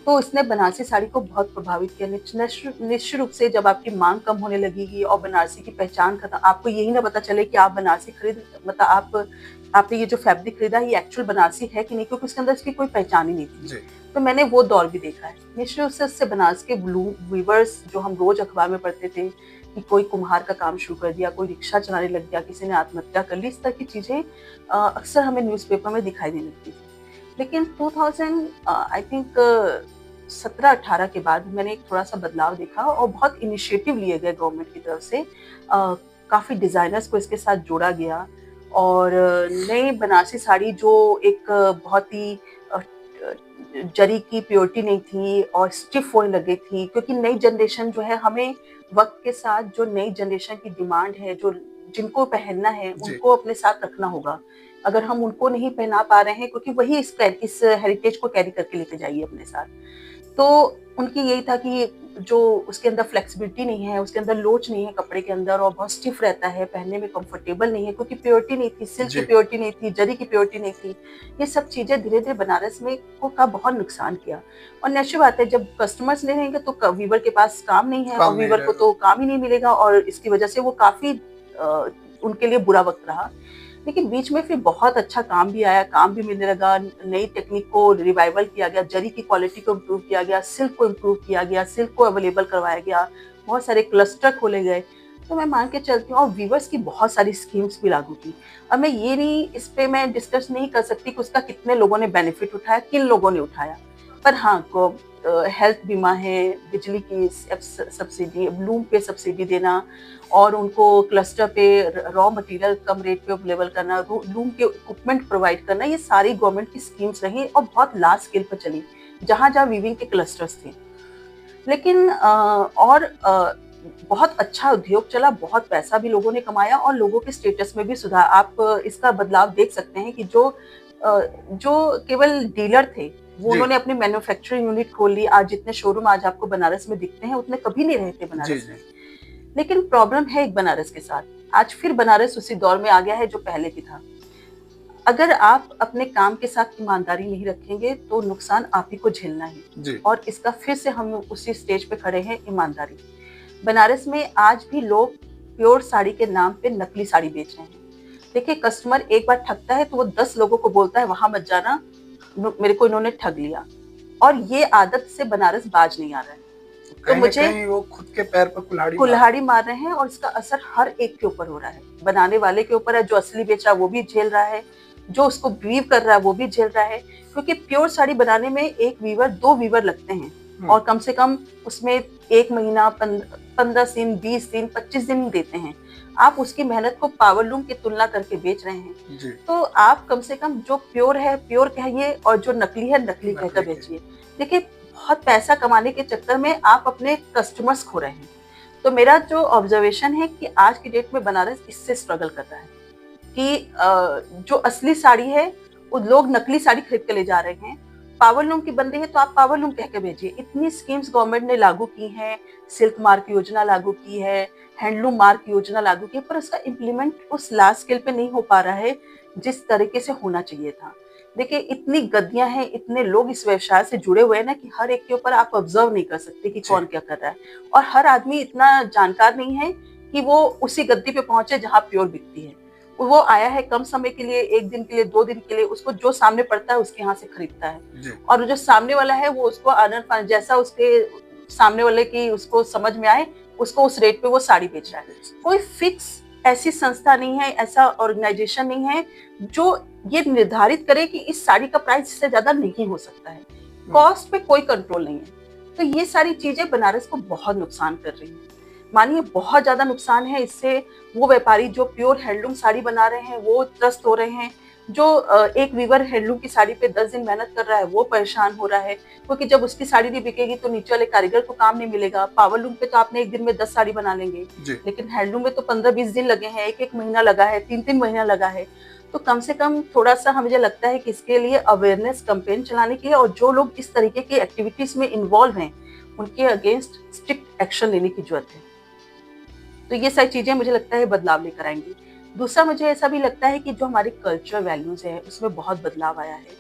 तो इसने बनारसी साड़ी को बहुत प्रभावित किया। निश्चित रूप से जब आपकी मांग कम होने लगेगी और बनारसी की पहचान खत्म, आपको यही ना पता चले कि आप बनारसी खरीद मतलब आपने ये जो फैब्रिक खरीदा ये एक्चुअल बनारसी है कि नहीं, क्योंकि उसके अंदर इसकी कोई पहचान ही नहीं थी। तो मैंने वो दौर भी देखा है। निश्चित रूप से उससे बनारस के वीवर्स जो हम रोज अखबार में पढ़ते थे कि कोई कुम्हार का काम शुरू कर दिया, कोई रिक्शा चलाने लग गया, किसी ने आत्महत्या कर ली, इस तरह की चीजें अक्सर हमें न्यूज़पेपर में दिखाई देने लगती थी। लेकिन 2000 आई थिंक 17-18 के बाद मैंने एक थोड़ा सा बदलाव देखा और बहुत इनिशिएटिव लिए गए गवर्नमेंट की तरफ से। काफ़ी डिज़ाइनर्स को इसके साथ जोड़ा गया और नई बनारसी साड़ी जो एक बहुत ही जरी की प्योरिटी नहीं थी और स्टिफ होने लगी थी, क्योंकि नई जनरेशन जो है, हमें वक्त के साथ जो नई जनरेशन की डिमांड है, जो जिनको पहनना है उनको अपने साथ रखना होगा। अगर हम उनको नहीं पहना पा रहे हैं, क्योंकि वही इस हेरिटेज को कैरी करके लेके जाइए अपने साथ, तो उनकी यही था कि जो उसके अंदर फ्लेक्सिबिलिटी नहीं है, उसके अंदर लोच नहीं है कपड़े के अंदर और बहुत स्टिफ रहता है, पहनने में कंफर्टेबल नहीं है, क्योंकि प्योरिटी नहीं थी, सिल्क की प्योरिटी नहीं थी, जरी की प्योरिटी नहीं थी। ये सब चीजें धीरे धीरे बनारस में का बहुत नुकसान किया। और नेचुरल बात है, जब कस्टमर्स नहीं रहेंगे तो वीवर के पास काम नहीं है और वीवर को तो काम ही नहीं मिलेगा और इसकी वजह से वो काफी उनके लिए बुरा वक्त रहा। लेकिन बीच में फिर बहुत अच्छा काम भी आया, काम भी मिलने लगा, नई टेक्निक को रिवाइवल किया गया, जरी की क्वालिटी को इम्प्रूव किया गया, सिल्क को इम्प्रूव किया गया, सिल्क को अवेलेबल करवाया गया, बहुत सारे क्लस्टर खोले गए। तो मैं मान के चलती हूँ और वीवर्स की बहुत सारी स्कीम्स भी लागू की। अब मैं ये नहीं, इस पे मैं डिस्कस नहीं कर सकती कि उसका कितने लोगों ने बेनिफिट उठाया, किन लोगों ने उठाया, पर हाँ हेल्थ बीमा है, बिजली की सब्सिडी, लूम पे सब्सिडी देना और उनको क्लस्टर पे रॉ मटेरियल कम रेट पे अवेलेबल करना, लूम के इक्विपमेंट प्रोवाइड करना, ये सारी गवर्नमेंट की स्कीम्स रही और बहुत लार्ज स्केल पर चली, जहाँ जहाँ वीविंग के क्लस्टर्स थे। लेकिन बहुत अच्छा उद्योग चला, बहुत पैसा भी लोगों ने कमाया और लोगों के स्टेटस में भी सुधार। आप इसका बदलाव देख सकते हैं कि जो केवल डीलर थे वो उन्होंने अपनी मैन्युफैक्चरिंग यूनिट खोल ली। आज जितने शोरूम आज आपको बनारस में दिखते हैं उतने कभी नहीं रहे थे बनारस में। लेकिन प्रॉब्लम है एक बनारस के साथ, आज फिर बनारस उसी दौर में आ गया है जो पहले की था। अगर आप अपने काम के साथ ईमानदारी नहीं रखेंगे तो नुकसान आप ही को झेलना है। और इसका फिर से हम उसी स्टेज पे खड़े हैं, ईमानदारी। बनारस में आज भी लोग प्योर साड़ी के नाम पे नकली साड़ी बेच रहे हैं। देखिए, कस्टमर एक बार ठगता है तो वो 10 लोगों को बोलता है वहां मत जाना, मेरे को इन्होंने ठग लिया। और ये आदत से बनारस बाज नहीं आ रहा है। तो मुझे वो खुद के पैर पर कुल्हाड़ी मार रहे हैं और इसका असर हर एक के ऊपर हो रहा है। बनाने वाले के ऊपर है, जो असली बेच रहा है वो भी झेल रहा है, जो उसको वीव कर रहा है वो भी झेल रहा है। क्योंकि प्योर साड़ी बनाने में एक वीवर, 2 वीवर लगते हैं और कम से कम उसमें 1 महीना, 15 दिन, 20 दिन, 25 दिन देते हैं। आप उसकी मेहनत को पावर लूम की तुलना करके बेच रहे हैं। तो आप कम से कम जो प्योर है प्योर कहिए और जो नकली है नकली कहकर बेचिए। देखिए, बहुत पैसा कमाने के चक्कर में आप अपने कस्टमर्स खो रहे हैं। तो मेरा जो ऑब्जर्वेशन है कि आज की डेट में बनारस इससे स्ट्रगल कर रहा है कि जो असली साड़ी है वो लोग नकली साड़ी खरीद के ले जा रहे हैं। पावर लूम की बन रही है तो आप पावर लूम कह के भेजिए। इतनी स्कीम्स गवर्नमेंट ने लागू की हैं, सिल्क मार्क योजना लागू की है, हैंडलूम मार्क योजना लागू की है, पर उसका इम्प्लीमेंट उस लार्ज स्केल पे नहीं हो पा रहा है जिस तरीके से होना चाहिए था। देखिए, इतनी गद्दियां हैं, इतने लोग इस व्यवसाय से जुड़े हुए हैं ना कि हर एक के ऊपर आप ऑब्जर्व नहीं कर सकते कि कौन क्या कर रहा है। और हर आदमी इतना जानकार नहीं है कि वो उसी गद्दी पे पहुंचे जहाँ प्योर बिकती है। वो आया है कम समय के लिए, 1 दिन के लिए, 2 दिन के लिए, उसको जो सामने पड़ता है उसके यहाँ से खरीदता है। और जो सामने वाला है वो उसको आनंद, जैसा उसके सामने वाले की उसको समझ में आए, उसको उस रेट पे वो साड़ी बेच रहा है। कोई फिक्स ऐसी संस्था नहीं है, ऐसा ऑर्गेनाइजेशन नहीं है जो ये निर्धारित करे कि इस साड़ी का प्राइस इससे ज्यादा नहीं हो सकता है। कॉस्ट पे कोई कंट्रोल नहीं है। तो ये सारी चीजें बनारस को बहुत नुकसान कर रही है। मानिए बहुत ज्यादा नुकसान है इससे। वो व्यापारी जो प्योर हैंडलूम साड़ी बना रहे हैं वो त्रस्त हो रहे हैं। जो एक वीवर हैंडलूम की साड़ी पे 10 दिन मेहनत कर रहा है वो परेशान हो रहा है, क्योंकि जब उसकी साड़ी नहीं बिकेगी तो नीचे वाले कारीगर को काम नहीं मिलेगा। पावर लूम पे तो आपने 1 दिन में 10 साड़ी बना लेंगे, लेकिन हैंडलूम में तो 15-20 दिन लगे हैं, 1-1 महीना लगा है, 3-3 महीना लगा है। तो कम से कम थोड़ा सा मुझे लगता है कि इसके लिए अवेयरनेस कैंपेन चलाने के लिए, और जो लोग इस तरीके की एक्टिविटीज में इन्वॉल्व हैं उनके अगेंस्ट स्ट्रिक्ट एक्शन लेने की जरूरत है। तो ये सारी चीजें मुझे लगता है बदलाव लेकर आएंगी। दूसरा, मुझे ऐसा भी लगता है कि जो हमारे कल्चरल वैल्यूज है उसमें बहुत बदलाव आया है।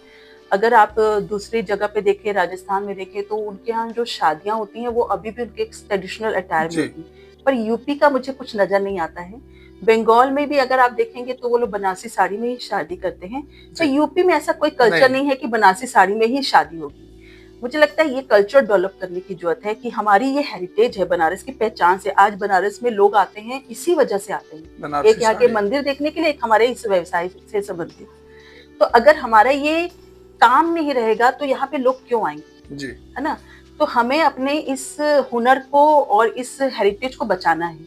अगर आप दूसरी जगह पे देखें, राजस्थान में देखें, तो उनके यहाँ जो शादियाँ होती हैं वो अभी भी उनके ट्रेडिशनल अटायर में जी। होती हैं। पर यूपी का मुझे कुछ नज़र नहीं आता है। बंगाल में भी अगर आप देखेंगे तो वो लोग बनारसी साड़ी में ही शादी करते हैं। तो जी। यूपी में ऐसा कोई कल्चर नहीं। नहीं है कि बनारसी साड़ी में ही शादी होगी। मुझे लगता है ये कल्चर डेवलप करने की ज़रूरत है कि हमारी ये हेरिटेज है, बनारस की पहचान से आज बनारस में लोग आते हैं, इसी वजह से आते हैं। बनारसी एक यहाँ के साड़ी। मंदिर देखने के लिए, एक हमारे इस व्यवसाय से संबंधित। तो अगर हमारा ये काम नहीं रहेगा तो यहाँ पे लोग क्यों आएंगे, जी। है ना? तो हमें अपने इस हुनर को और इस हेरिटेज को बचाना है।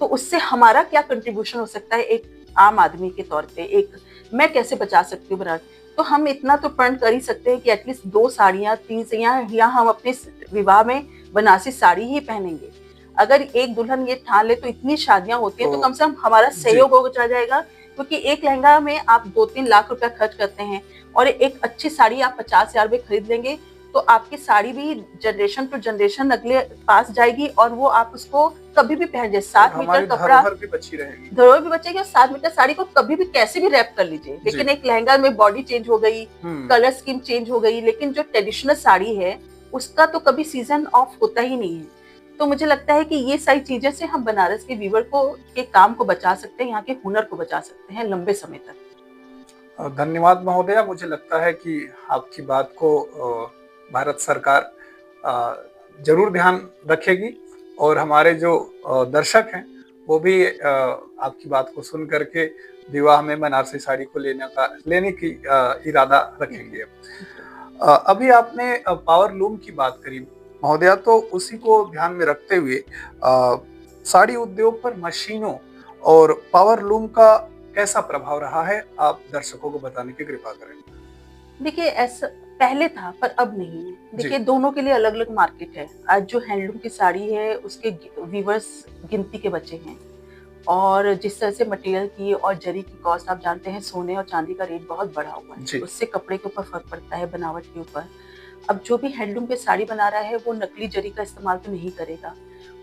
तो उससे हमारा क्या कंट्रीब्यूशन हो सकता है एक आम आदमी के तौर पे, एक मैं कैसे बचा सकती हूँ बनारस? तो हम इतना तो प्रण कर ही सकते हैं कि एटलीस्ट 2 साड़ियाँ, 3 साड़ियाँ, या हम अपने विवाह में बनारसी साड़ी ही पहनेंगे। अगर एक दुल्हन ये ठान ले तो इतनी शादियाँ होती हैं, तो कम से कम हमारा जी। सहयोग हो जाएगा, क्योंकि एक लहंगा में आप 2-3 लाख रुपया खर्च करते हैं और एक अच्छी साड़ी आप 50,000 में खरीद लेंगे, तो आपकी साड़ी भी जनरेशन टू जनरेशन अगले पास जाएगी और वो आप उसको कभी भी पहन जाए। 7 मीटर कपड़ा, धरोहर भी बची रहेगी। धरोहर भी बचेगी और 7 मीटर साड़ी को कभी भी कैसे भी रैप कर लीजिए। लेकिन एक लहंगा में बॉडी चेंज हो गई, कलर स्कीम चेंज हो गई, लेकिन जो ट्रेडिशनल साड़ी है उसका तो कभी सीजन ऑफ होता ही नहीं है। तो मुझे लगता है कि ये सारी चीजें से हम बनारस के वीवर को के काम को बचा सकते हैं, यहाँ के हुनर को बचा सकते हैं लंबे समय तक। धन्यवाद महोदया। मुझे लगता है कि आपकी बात को भारत सरकार जरूर ध्यान रखेगी और हमारे जो दर्शक हैं वो भी आपकी बात को सुन करके विवाह में बनारसी साड़ी को लेने की इरादा रखेंगे। अभी आपने पावर लूम की बात करी महोदया, तो उसी को ध्यान में रखते हुए साड़ी उद्योग पर मशीनों और पावर लूम का कैसा प्रभाव रहा है, आप दर्शकों को बताने की कृपा करें। देखिए, ऐसा पहले था पर अब नहीं है। देखिए, दोनों के लिए अलग अलग मार्केट है। आज जो हैंडलूम की साड़ी है उसके वीवर्स गिनती के बचे हैं, और जिस तरह से मटेरियल की और जरी की कॉस्ट, आप जानते हैं सोने और चांदी का रेट बहुत बढ़ा हुआ है, उससे कपड़े के ऊपर फर्क पड़ता है, बनावट के ऊपर। अब जो भी हैंडलूम पे साड़ी बना रहा है वो नकली जरी का इस्तेमाल तो नहीं करेगा,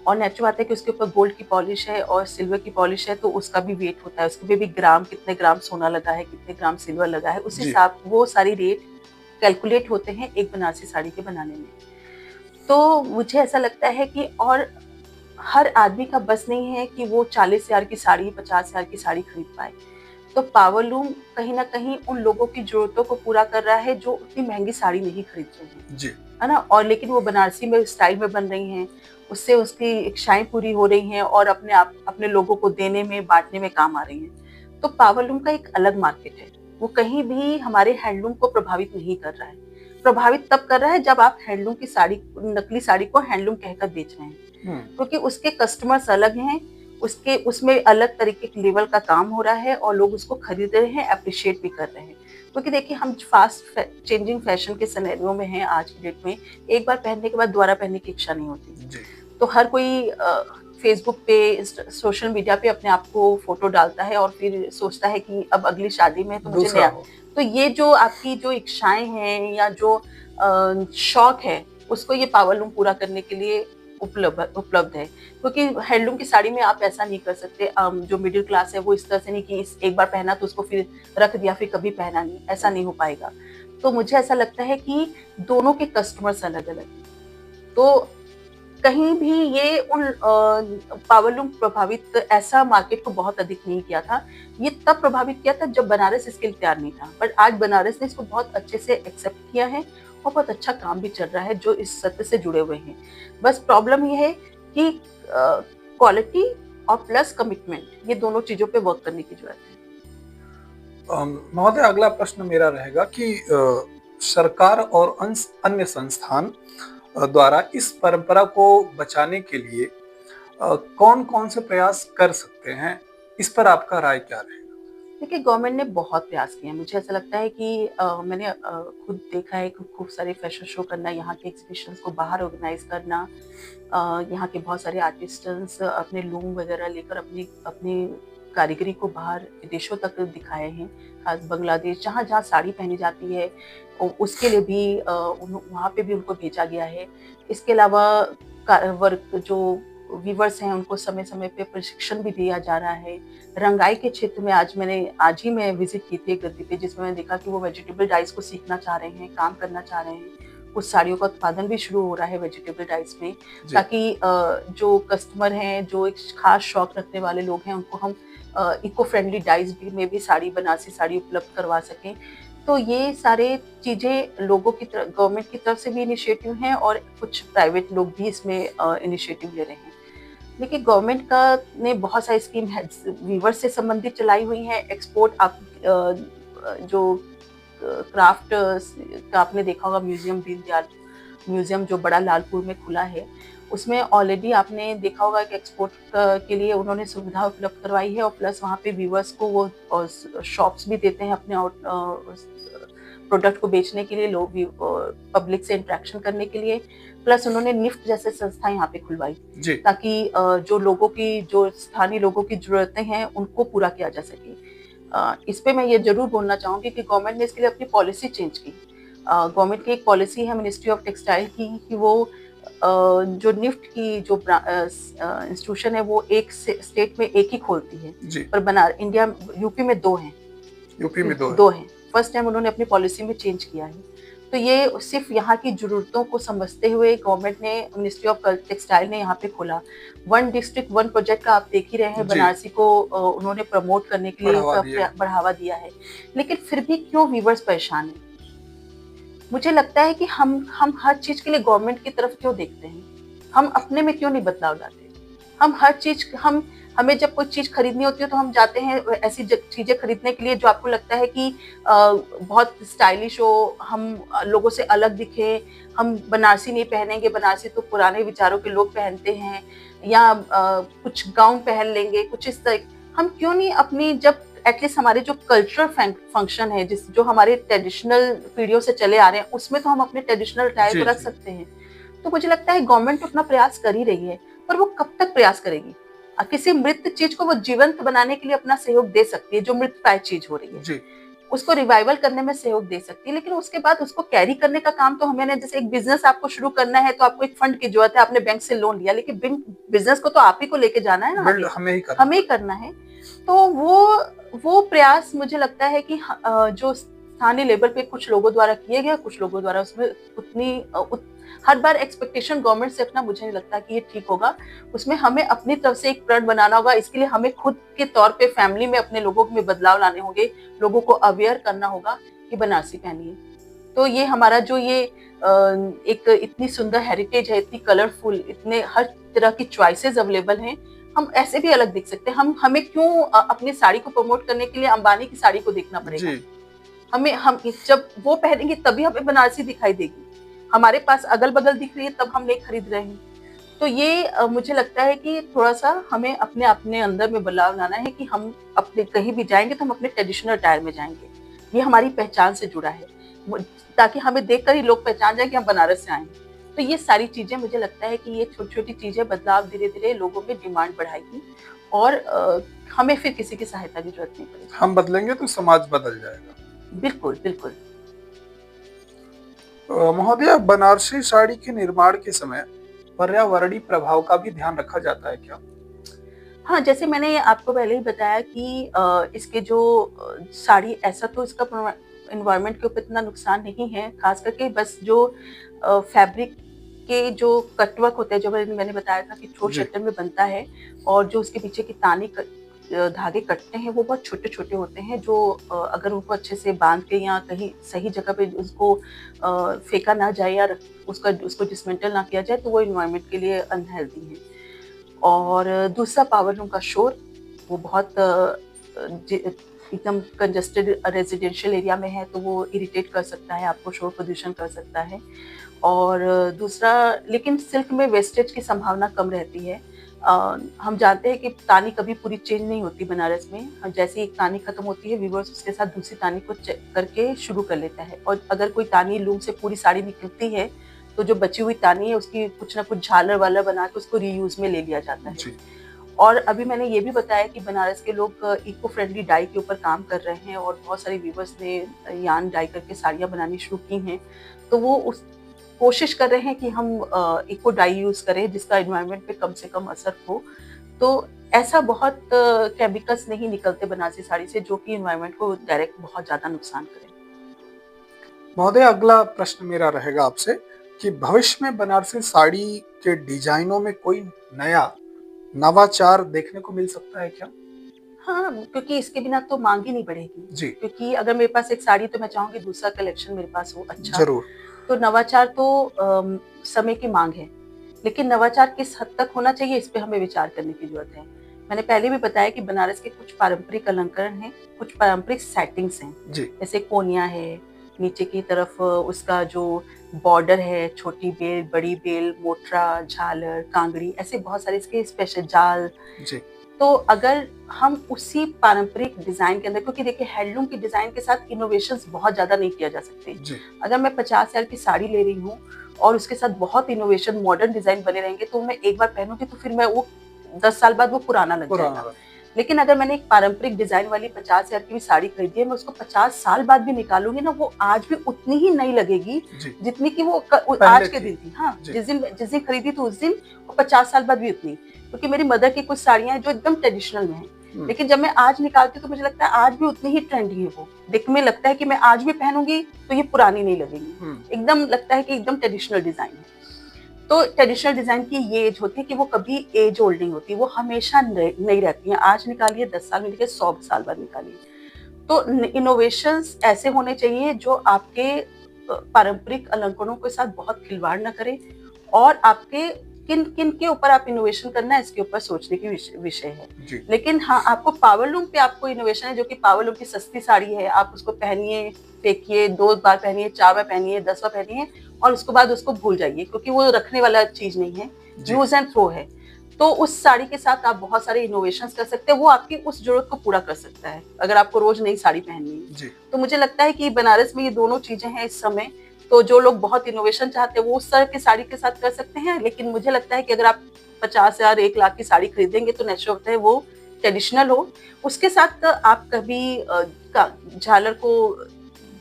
और नेचुरल बात है कि उसके ऊपर गोल्ड की पॉलिश है और सिल्वर की पॉलिश है, तो उसका भी वेट होता है, उसके भी ग्राम, कितने ग्राम सोना लगा है, कितने ग्राम सिल्वर लगा है, उस हिसाब वो सारी रेट कैलकुलेट होते हैं एक बनारसी साड़ी के बनाने में। तो मुझे ऐसा लगता है कि और हर आदमी का बस नहीं है कि वो 40,000 की साड़ी, 50,000 की साड़ी खरीद पाए। तो पावर लूम कहीं ना कहीं उन लोगों की जरूरतों को पूरा कर रहा है जो उतनी महंगी साड़ी नहीं खरीद रहे हैं, है ना? और लेकिन वो बनारसी में स्टाइल में बन रही हैं, उससे उसकी इच्छाएं पूरी हो रही हैं और अपने लोगों को देने में, बांटने में काम आ रही हैं। तो पावर लूम का एक अलग मार्केट है, वो कहीं भी हमारे हैंडलूम को प्रभावित नहीं कर रहा है। प्रभावित तब कर रहा है जब आप हैंडलूम की साड़ी, नकली साड़ी को हैंडलूम कहकर बेच रहे हैं, क्योंकि उसके कस्टमर्स अलग हैं, उसमें अलग तरीके के लेवल का काम हो रहा है और लोग उसको खरीद रहे हैं, अप्रिशिएट भी कर रहे हैं। क्योंकि देखिए, हम फास्ट चेंजिंग फैशन के सिनेरियो में हैं आज की डेट में। एक बार पहनने के बाद दोबारा पहनने की इच्छा नहीं होती। तो हर कोई फेसबुक पे, सोशल मीडिया पे अपने आप को फोटो डालता है और फिर सोचता है कि अब अगली शादी में तो मुझे नया। तो ये जो आपकी जो इच्छाएं हैं या जो शौक है, उसको ये पावर लूम पूरा करने के लिए उपलब्ध है। क्योंकि हैंडलूम की साड़ी में आप ऐसा नहीं कर सकते, जो मिडिल क्लास है वो इस तरह से नहीं कि एक बार पहना तो उसको फिर रख दिया, फिर कभी पहना नहीं, ऐसा नहीं हो पाएगा। तो मुझे ऐसा लगता है कि दोनों के कस्टमर्स अलग अलग हैं। तो कहीं भी ये उन पावर लूम प्रभावित ऐसा मार्केट को बहुत अधिक नहीं किया था। ये तब प्रभावित किया था जब बनारस इसके लिए तैयार नहीं था, बट आज बनारस ने इसको बहुत अच्छे से एक्सेप्ट किया है और बहुत अच्छा काम भी चल रहा है जो इस सत्य से जुड़े हुए हैं। बस प्रॉब्लम ये है कि क्वालिटी और प्लस कमिटमेंट, ये दोनों चीजों पे वर्क करने की जरूरत है। महोदय, अगला प्रश्न मेरा रहेगा कि सरकार और अन्य संस्थान द्वारा इस परंपरा को बचाने के लिए कौन कौन से प्रयास कर सकते हैं, इस पर आपका राय क्या रहेगा? देखिए, गवर्नमेंट ने बहुत प्रयास किए हैं। मुझे ऐसा लगता है कि मैंने खुद देखा है कि खूब सारे फैशन शो करना, यहाँ के एग्जीबिशंस को बाहर ऑर्गेनाइज करना, यहाँ के बहुत सारे आर्टिस्ट्स अपने लूम वगैरह लेकर अपनी कारीगरी को बाहर विदेशों तक दिखाए हैं, खास बांग्लादेश, जहाँ जहाँ साड़ी पहनी जाती है उसके लिए भी वहाँ पे भी उनको भेजा गया है। इसके अलावा वर्क जो वीवर्स हैं उनको समय-समय पे प्रशिक्षण भी दिया जा रहा है। रंगाई के क्षेत्र में आज ही मैं विज़िट की थी एक गद्दी पे, जिसमें मैंने देखा कि वो वेजिटेबल डाइज़ को सीखना चाह रहे हैं, काम करना चाह रहे हैं। कुछ साड़ियों का उत्पादन भी शुरू हो रहा है वेजिटेबल डाइज़ में, जी। ताकि जो कस्टमर हैं, जो एक खास शौक रखने वाले लोग हैं, उनको हम इको फ्रेंडली डाइज़ भी में भी साड़ी, बनारसी साड़ी उपलब्ध करवा सकें। तो ये सारे चीज़ें लोगों की गवर्नमेंट की तरफ से भी इनिशिएटिव हैं और कुछ प्राइवेट लोग भी इसमें इनिशिएटिव ले रहे हैं। देखिए, गवर्नमेंट का ने बहुत सारी स्कीम है वीवर्स से संबंधित चलाई हुई है। एक्सपोर्ट आप जो क्राफ्ट का आपने देखा होगा, म्यूजियम दीनदयाल म्यूजियम जो बड़ा लालपुर में खुला है, उसमें ऑलरेडी आपने देखा होगा कि एक्सपोर्ट के लिए उन्होंने सुविधा उपलब्ध करवाई है, और प्लस वहाँ पे व्यूअर्स को वो शॉप्स भी देते हैं अपने प्रोडक्ट को बेचने के लिए, लोग पब्लिक से इंटरेक्शन करने के लिए। प्लस उन्होंने निफ्ट जैसे संस्था यहाँ पे खुलवाई, ताकि जो स्थानीय लोगों की जरूरतें हैं उनको पूरा किया जा सके। इस पे मैं ये जरूर बोलना चाहूंगी कि गवर्नमेंट ने इसके लिए अपनी पॉलिसी चेंज की। गवर्नमेंट की एक पॉलिसी है मिनिस्ट्री ऑफ टेक्सटाइल की, कि वो जो निफ्ट की जो इंस्टीट्यूशन है वो एक स्टेट में एक ही खोलती है, पर यूपी में दो हैं। दो हैं। फर्स्ट टाइम उन्होंने अपनी पॉलिसी में चेंज किया है। तो ये सिर्फ यहाँ की जरूरतों को समझते हुए गवर्नमेंट ने, मिनिस्ट्री ऑफ टेक्सटाइल ने यहाँ पे खोला। वन डिस्ट्रिक्ट वन प्रोजेक्ट का आप देख ही रहे हैं, बनारसी को उन्होंने प्रमोट करने के लिए बढ़ावा दिया है। लेकिन फिर भी क्यों वीवर्स परेशान है? मुझे लगता है कि हम हर चीज के लिए गवर्नमेंट की तरफ क्यों देखते हैं? हम अपने में क्यों नहीं बदलाव लाते? हम हर चीज हमें जब कोई चीज खरीदनी होती है तो हम जाते हैं ऐसी चीजें खरीदने के लिए जो आपको लगता है कि बहुत स्टाइलिश हो, हम लोगों से अलग दिखे। हम बनारसी नहीं पहनेंगे, बनारसी तो पुराने विचारों के लोग पहनते हैं, या कुछ गाउन पहन लेंगे, कुछ इस तरह। हम क्यों नहीं अपनी, जब एटलीस्ट हमारे जो कल्चरल फंक्शन है, जो हमारे ट्रेडिशनल पीढ़ियों से चले आ रहे हैं, उसमें तो हम अपने ट्रेडिशनल अटायर को रख सकते हैं। तो मुझे लगता है गवर्नमेंट अपना प्रयास कर ही रही है, पर वो कब तक प्रयास करेगी? किसी मृत चीज को वो जीवंत बनाने के लिए अपना सहयोग दे सकती है, जो मृत प्राय चीज हो रही है उसको रिवाइवल करने में सहयोग दे सकती है, लेकिन उसके बाद उसको कैरी करने का काम तो हमें, जैसे एक बिजनेस आपको शुरू करना है तो आपको एक फंड की जरूरत है, आपने बैंक से लोन लिया, लेकिन बिजनेस को तो आप ही को लेके जाना है ना, हमें ही करना है। तो वो प्रयास मुझे लगता है कि जो स्थानीय लेवल पे कुछ लोगों द्वारा किए गए, कुछ लोगों द्वारा उसमें हर बार एक्सपेक्टेशन गवर्नमेंट से अपना, मुझे नहीं लगता कि ये ठीक होगा। उसमें हमें अपनी तरफ से एक प्रण बनाना होगा। इसके लिए हमें खुद के तौर पे फैमिली में अपने लोगों में बदलाव लाने होंगे, लोगों को अवेयर करना होगा कि बनारसी पहनिए। तो ये हमारा जो ये एक इतनी सुंदर हेरिटेज है, इतनी कलरफुल, इतने हर तरह की चॉइसेस अवेलेबल हैं, हम ऐसे भी अलग दिख सकते हैं। हमें क्यों अपनी साड़ी को प्रमोट करने के लिए अंबानी की साड़ी को देखना पड़ेगा? हम जब वो पहनेंगे तभी हमें बनारसी दिखाई देगी। हमारे पास अगल बगल दिख रही है तब हम नहीं खरीद रहे हैं। तो ये मुझे लगता है कि थोड़ा सा हमें अपने अंदर में बदलाव लाना है, कि हम अपने कहीं भी जाएंगे तो हम अपने ट्रेडिशनल अटायर में जाएंगे। ये हमारी पहचान से जुड़ा है, ताकि हमें देखकर ही लोग पहचान जाए कि हम बनारस से आए हैं। तो ये सारी चीजें, मुझे लगता है कि ये छोटी छोटी चीजें बदलाव धीरे धीरे लोगों में डिमांड बढ़ाएगी, और हमें फिर किसी की सहायता की जरूरत नहीं पड़ेगी। हम बदलेंगे तो समाज बदल जाएगा। बिल्कुल बिल्कुल। महोदया, बनारसी साड़ी के निर्माण के समय पर्यावरणीय प्रभाव का भी ध्यान रखा जाता है क्या? हाँ, जैसे मैंने आपको पहले ही बताया कि इसके जो साड़ी, ऐसा तो इसका एनवायरनमेंट के ऊपर इतना नुकसान नहीं है, खास करके बस जो फैब्रिक के जो कटवर्क होते हैं, जो मैंने बताया था कि छोट शटर में बनता है, और जो उसके पीछे की तानी धागे कटते हैं वो बहुत छोटे छोटे होते हैं, जो अगर उनको अच्छे से बांध के या कहीं सही जगह पे उसको फेंका ना जाए या उसको डिसमेंटल ना किया जाए तो वो इन्वायरमेंट के लिए अनहेल्दी है। और दूसरा, पावर लूम का शोर, वो बहुत एकदम कंजस्टेड रेजिडेंशियल एरिया में है तो वो इरिटेट कर सकता है आपको, शोर प्रदूषण कर सकता है। और दूसरा, लेकिन सिल्क में वेस्टेज की संभावना कम रहती है। हम जानते हैं कि तानी कभी पूरी चेंज नहीं होती बनारस में। जैसे एक तानी खत्म होती है, वीवर्स उसके साथ दूसरी तानी को चेक करके शुरू कर लेता है, और अगर कोई तानी लूम से पूरी साड़ी निकलती है तो जो बची हुई तानी है उसकी कुछ ना कुछ झालर वालर बना के उसको रीयूज में ले लिया जाता है। और अभी मैंने ये भी बताया कि बनारस के लोग इको फ्रेंडली डाई के ऊपर काम कर रहे हैं, और बहुत सारे वीवर्स ने यान डाई करके साड़ियाँ बनानी शुरू की हैं। तो वो कोशिश कर रहे हैं कि हम इको डाई यूज करें जिसका एनवायरनमेंट पे कम से कम असर हो। तो ऐसा बहुत केमिकल्स नहीं निकलते बनारसी साड़ी से जो कि एनवायरनमेंट को डायरेक्ट बहुत ज्यादा नुकसान करें। महोदय, अगला प्रश्न मेरा रहेगा आपसे कि भविष्य में बनारसी साड़ी के डिजाइनों में कोई नया नवाचार देखने को मिल सकता है क्या? हाँ, क्योंकि इसके बिना तो मांग ही नहीं बढ़ेगी। जी, क्योंकि अगर मेरे पास एक साड़ी तो मैं चाहूंगी दूसरा कलेक्शन मेरे पास हो अच्छा। जरूर। तो नवाचार तो समय की मांग है, लेकिन नवाचार किस हद तक होना चाहिए इस पे हमें विचार करने की जरूरत है। मैंने पहले भी बताया कि बनारस के कुछ पारंपरिक अलंकरण हैं, कुछ पारंपरिक सेटिंग्स हैं, जी, जैसे कोनिया है, नीचे की तरफ उसका जो बॉर्डर है, छोटी बेल, बड़ी बेल, मोटरा, झालर, कांगड़ी, ऐसे बहुत सारे इसके स्पेशल जाल। जी, तो अगर हम उसी पारंपरिक डिजाइन के अंदर, क्योंकि देखिए हैंडलूम की डिजाइन के साथ इनोवेशंस बहुत ज्यादा नहीं किया जा सकते। जी, अगर मैं 50,000 की साड़ी ले रही हूँ और उसके साथ बहुत इनोवेशन मॉडर्न डिजाइन बने रहेंगे तो मैं एक बार पहनूंगी तो फिर मैं वो 10 साल बाद वो पुराना लग पुराना जाएगा। वाला। लेकिन अगर मैंने एक पारंपरिक डिजाइन वाली 50,000 की भी साड़ी खरीदी है, मैं उसको 50 साल बाद भी निकालूंगी ना, वो आज भी उतनी ही नई लगेगी जी, जितनी की वो पहले आज के थी। दिन थी। हाँ, जी, जिस दिन खरीदी थी उस दिन और 50 साल बाद भी उतनी। क्योंकि मेरी मदर की कुछ साड़ियां हैं जो एकदम ट्रेडिशनल में है, लेकिन जब मैं आज निकालती हूँ तो मुझे लगता है आज भी उतनी ही ट्रेंडी है। वो देखने में लगता है कि मैं आज भी पहनूंगी तो ये पुरानी नहीं लगेगी, एकदम लगता है कि एकदम ट्रेडिशनल डिजाइन है। तो ट्रेडिशनल डिजाइन की ये एज होती है कि वो कभी एज ओल्ड नहीं होती, वो हमेशा नई रहती है। आज निकालिए 10 साल में निकालिए, 100 साल बाद निकालिए। तो इनोवेशंस ऐसे होने चाहिए जो आपके पारंपरिक अलंकरणों के साथ बहुत खिलवाड़ ना करें, और आपके किन किन के ऊपर आप इनोवेशन करना है इसके ऊपर सोचने की विषय है। जी, लेकिन हाँ, आपको पावरलूम पे आपको इनोवेशन है, जो कि पावरलूम की सस्ती साड़ी है, आप उसको पहनिए, फेंकिए, 2 बार पहनिए, 4 बार पहनिए, 10 बार पहनिए और उसके बाद उसको भूल जाइए, क्योंकि वो रखने वाला चीज नहीं है, जी, यूज एंड थ्रो है। तो उस साड़ी के साथ आप बहुत सारे इनोवेशन कर सकते हैं, वो आपकी उस जरूरत को पूरा कर सकता है अगर आपको रोज नई साड़ी पहननी है। जी, तो मुझे लगता है कि बनारस में ये दोनों चीजें हैं इस समय। तो जो लोग बहुत इनोवेशन चाहते हैं वो उस तरह की साड़ी के साथ कर सकते हैं, लेकिन मुझे लगता है कि अगर आप 50,000 1 लाख की साड़ी खरीदेंगे तो नेचुरल होता है वो ट्रेडिशनल हो। उसके साथ आप कभी झालर को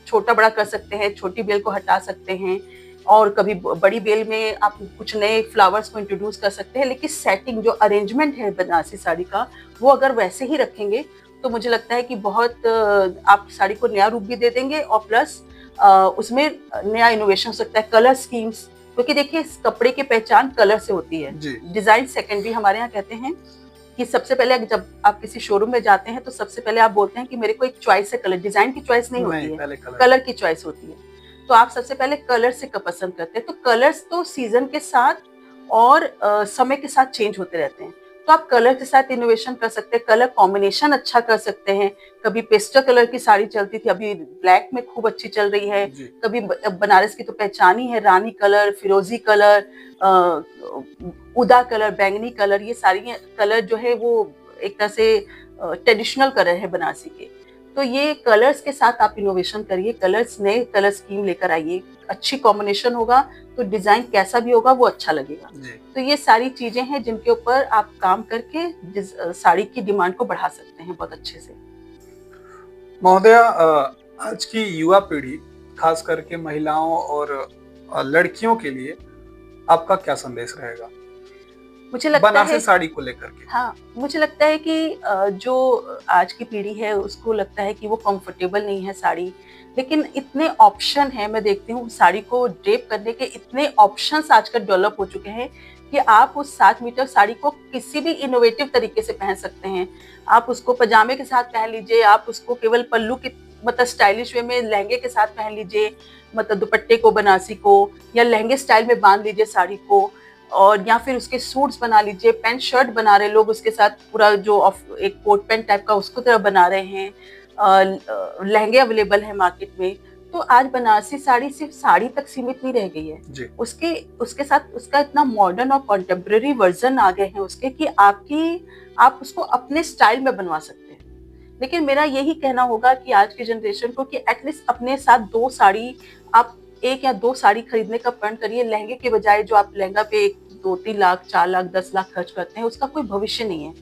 छोटा बड़ा कर सकते हैं, छोटी बेल को हटा सकते हैं, और कभी बड़ी बेल में आप कुछ नए फ्लावर्स को इंट्रोड्यूस कर सकते हैं। लेकिन सेटिंग जो अरेंजमेंट है बनारसी साड़ी का, वो अगर वैसे ही रखेंगे तो मुझे लगता है कि बहुत आप साड़ी को नया रूप भी दे देंगे, और प्लस उसमें नया इनोवेशन हो सकता है। कलर स्कीम्स, क्योंकि देखिए इस कपड़े की पहचान कलर से होती है। जी, डिजाइन सेकेंडरी हमारे यहाँ कहते हैं कि सबसे पहले जब आप किसी शोरूम में जाते हैं तो सबसे पहले आप बोलते हैं कि मेरे को एक चॉइस है कलर, डिजाइन की चॉइस नहीं होती है, पहले कलर। कलर की चॉइस होती है। तो आप सबसे पहले कलर से पसंद करते हैं। तो कलर्स तो सीजन के साथ और समय के साथ चेंज होते रहते हैं। तो आप कलर के साथ इनोवेशन कर सकते हैं, कलर कॉम्बिनेशन अच्छा कर सकते हैं। कभी पेस्टल कलर की साड़ी चलती थी, अभी ब्लैक में खूब अच्छी चल रही है। जी, कभी बनारस की तो पहचान ही है रानी कलर, फिरोजी कलर, उदा कलर, बैंगनी कलर, ये सारी कलर जो है वो एक तरह से ट्रेडिशनल कलर है बनारसी के। तो ये कलर्स के साथ आप इनोवेशन करिए, कलर्स नए कलर स्कीम लेकर आइए, अच्छी कॉम्बिनेशन होगा तो डिजाइन कैसा भी होगा वो अच्छा लगेगा। जी। तो ये सारी चीजें हैं जिनके ऊपर आप काम करके साड़ी की डिमांड को बढ़ा सकते हैं बहुत अच्छे से। महोदया, आज की युवा पीढ़ी, खास करके महिलाओं और लड़कियों के लिए आपका क्या संदेश रहेगा मुझे लगता बनारसी है, साड़ी को लेकर के? हाँ, मुझे लगता है कि जो आज की पीढ़ी है उसको लगता है कि वो कंफर्टेबल नहीं है साड़ी, लेकिन इतने ऑप्शन है, मैं देखती हूँ साड़ी को ड्रेप करने के इतने ऑप्शंस आजकल डेवलप हो चुके हैं कि आप उस 7 मीटर साड़ी को किसी भी इनोवेटिव तरीके से पहन सकते हैं। आप उसको पजामे के साथ पहन लीजिए, आप उसको केवल पल्लू के मतलब स्टाइलिश वे में लहंगे के साथ पहन लीजिए, मतलब दुपट्टे को बनारसी को, या लहंगे स्टाइल में बांध लीजिए साड़ी को, और या फिर उसके सूट्स बना लीजिए, पैंट शर्ट बना रहे लोग उसके साथ, पूरा जो एक कोट पैंट टाइप का उसको तरह बना रहे हैं। लहंगे अवेलेबल है मार्केट में। तो आज बनारसी साड़ी सिर्फ साड़ी तक सीमित नहीं रह गई है, जी, उसके उसके साथ उसका इतना मॉडर्न और कॉन्टेम्पररी वर्जन आ गए हैं उसके कि आप उसको अपने स्टाइल में बनवा सकते हैं। लेकिन मेरा यही कहना होगा कि आज की जनरेशन को कि एटलीस्ट अपने साथ 2 साड़ी, आप 1 या 2 साड़ी खरीदने का प्रण करिए। लहंगे के बजाय जो आप लहंगा पे 2-3 लाख, 4 लाख, 10 लाख खर्च करते हैं, उसका कोई भविष्य नहीं है,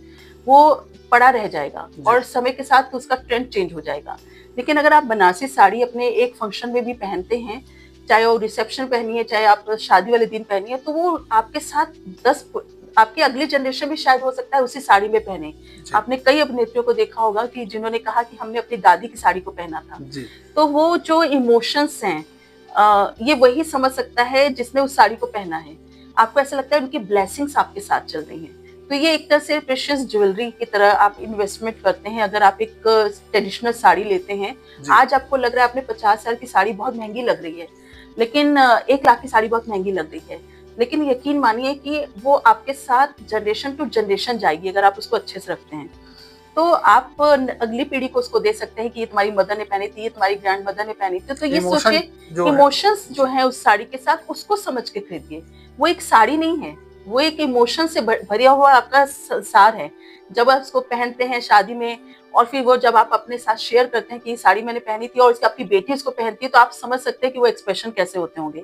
वो पड़ा रह जाएगा और समय के साथ उसका ट्रेंड चेंज हो जाएगा। लेकिन अगर आप बनारसी साड़ी अपने एक फंक्शन में भी पहनते हैं, चाहे वो रिसेप्शन पहनी है, चाहे आप शादी वाले दिन पहनी है, तो वो आपके साथ 10 आपके अगली जनरेशन भी शायद हो सकता है उसी साड़ी में पहने। जी। आपने कई अभिनेत्रियों को देखा होगा कि जिन्होंने कहा कि हमने अपनी दादी की साड़ी को पहना था। जी। तो वो जो इमोशंस हैं, ये वही समझ सकता है जिसने उस साड़ी को पहना है। आपको ऐसा लगता है उनकी ब्लेसिंग्स आपके साथ चल रही हैं। तो ये एक तरह से प्रेशियस ज्वेलरी की तरह आप इन्वेस्टमेंट करते हैं। अगर आप एक ट्रेडिशनल साड़ी लेते हैं, जी। आज आपको लग रहा है आपने 50,000 की साड़ी बहुत महंगी लग रही है, लेकिन 1 लाख की साड़ी बहुत महंगी लग रही है। लेकिन यकीन मानिए कि वो आपके साथ जनरेशन टू जनरेशन जाएगी अगर आप उसको अच्छे से रखते हैं। तो आप अगली पीढ़ी को उसको दे सकते हैं कि ये तुम्हारी मदर ने पहनी थी, ये तुम्हारी ग्रैंड मदर ने पहनी थी। तो ये इमोशन सोचिए, जो है। इमोशंस जो है उस साड़ी के साथ, उसको समझ के खरीदिए। वो एक साड़ी नहीं है, वो एक इमोशन से भरिया हुआ आपका सार है। जब आप उसको पहनते हैं शादी में, और फिर वो जब आप अपने साथ शेयर करते हैं कि ये साड़ी मैंने पहनी थी और इसकी आपकी बेटी इसको पहनती है, तो आप समझ सकते हैं कि वो एक्सप्रेशन कैसे होते होंगे।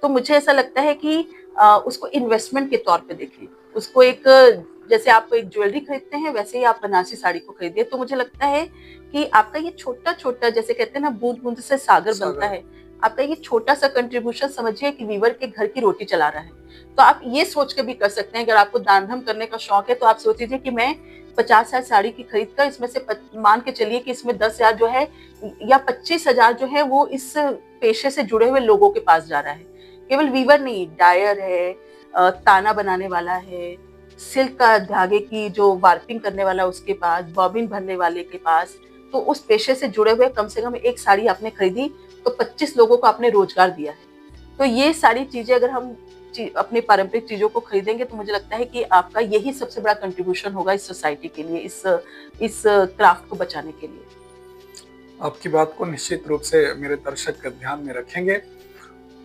तो मुझे ऐसा लगता है कि उसको इन्वेस्टमेंट के तौर पे देखिए। उसको एक, जैसे आप एक ज्वेलरी खरीदते हैं वैसे ही आप बनारसी साड़ी को खरीदिए। तो मुझे लगता है कि आपका ये छोटा-छोटा, जैसे कहते हैं ना, बूंद-बूंद से सागर बनता है। आपका ये छोटा-सा कंट्रीब्यूशन समझिए कि वीवर के घर की रोटी चला रहा है। तो आप ये सोच के भी कर सकते हैं, अगर आपको दान-धर्म करने का शौक है तो आप सोच लीजिए कि मैं 50,000 साड़ी की खरीद कर इसमें से मान के चलिए कि इसमें 10,000 जो है या 25,000 जो है वो इस पेशे से जुड़े हुए लोगों के पास जा रहा है। केवल वीवर नहीं, डायर है, ताना बनाने वाला है, सिल्क का धागे की जो वार्पिंग करने वाला उसके पास, बॉबिन भरने वाले के पास। तो उस पेशे से जुड़े हुए कम से कम एक साड़ी आपने खरीदी तो 25 लोगों को आपने रोजगार दिया है। तो ये सारी चीजें अगर हम अपने पारंपरिक चीजों को खरीदेंगे तो मुझे लगता है कि आपका यही सबसे बड़ा कंट्रीब्यूशन होगा इस सोसाइटी के लिए, इस क्राफ्ट को बचाने के लिए। आपकी बात को निश्चित रूप से मेरे दर्शक ध्यान में रखेंगे।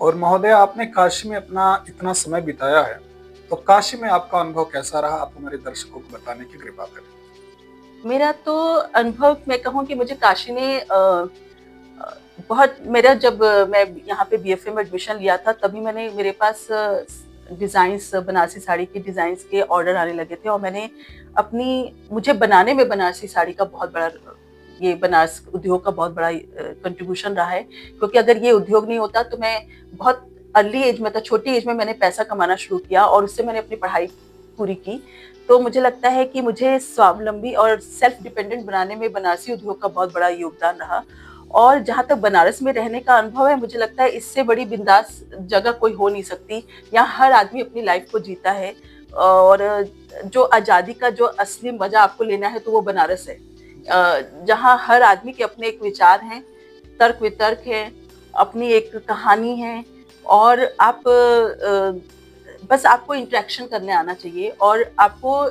और महोदय, आपने काशी में अपना इतना समय बिताया है, तो काशी में आपका अनुभव कैसा रहा? आप हमारे दर्शकों को बताने की कृपा करें। मेरा तो अनुभव, मैं कहूँ कि मुझे काशी ने बहुत, मेरा जब मैं यहाँ पे बीएफए में एडमिशन लिया था तभी मेरे पास डिज़ाइंस, बनारसी साड़ी के डिज़ाइंस के ऑर्डर आने लगे थे। और मैंने मुझे बनाने में बनारसी साड़ी का बहुत बड़ा, ये बनारस उद्योग का बहुत बड़ा कंट्रीब्यूशन रहा है। क्योंकि अगर ये उद्योग नहीं होता तो मैं बहुत अर्ली एज में, छोटी एज में मैंने पैसा कमाना शुरू किया और उससे मैंने अपनी पढ़ाई पूरी की। तो मुझे लगता है कि मुझे स्वावलंबी और सेल्फ डिपेंडेंट बनाने में बनारसी उद्योग का बहुत बड़ा योगदान रहा। और जहाँ तक बनारस में रहने का अनुभव है, मुझे लगता है इससे बड़ी बिंदास जगह कोई हो नहीं सकती। यहाँ हर आदमी अपनी लाइफ को जीता है और जो आज़ादी का जो असली मजा आपको लेना है तो वो बनारस है, जहाँ हर आदमी के अपने एक विचार हैं, तर्क वितर्क है, अपनी एक कहानी है। और आप बस आपको इंटरेक्शन करने आना चाहिए और आपको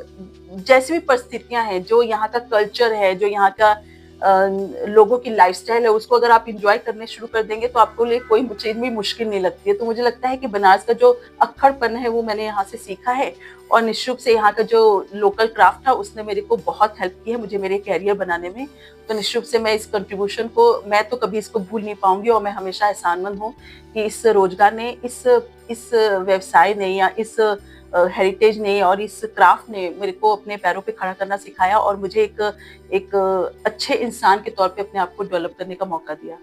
जैसी भी परिस्थितियां हैं, जो यहाँ का कल्चर है, जो यहाँ का लोगों की लाइफस्टाइल है, उसको अगर आप इंजॉय करने शुरू कर देंगे तो आपको लिए कोई चीज भी मुश्किल नहीं लगती है। तो मुझे लगता है कि बनारस का जो अक्खड़पन है वो मैंने यहाँ से सीखा है। और निश्चित रूप से यहाँ का जो लोकल क्राफ्ट था उसने मेरे को बहुत हेल्प की है मुझे मेरे कैरियर बनाने में। तो निश्चित रूप से मैं इस कंट्रीब्यूशन को, मैं तो कभी इसको भूल नहीं पाऊंगी और मैं हमेशा एहसानमंद हूँ कि इस रोजगार ने, इस व्यवसाय ने, या इस हेरिटेज ने और इस क्राफ्ट ने मेरे को अपने पैरों पे खड़ा करना सिखाया और मुझे एक अच्छे इंसान के तौर पे अपने आप को डेवलप करने का मौका दिया।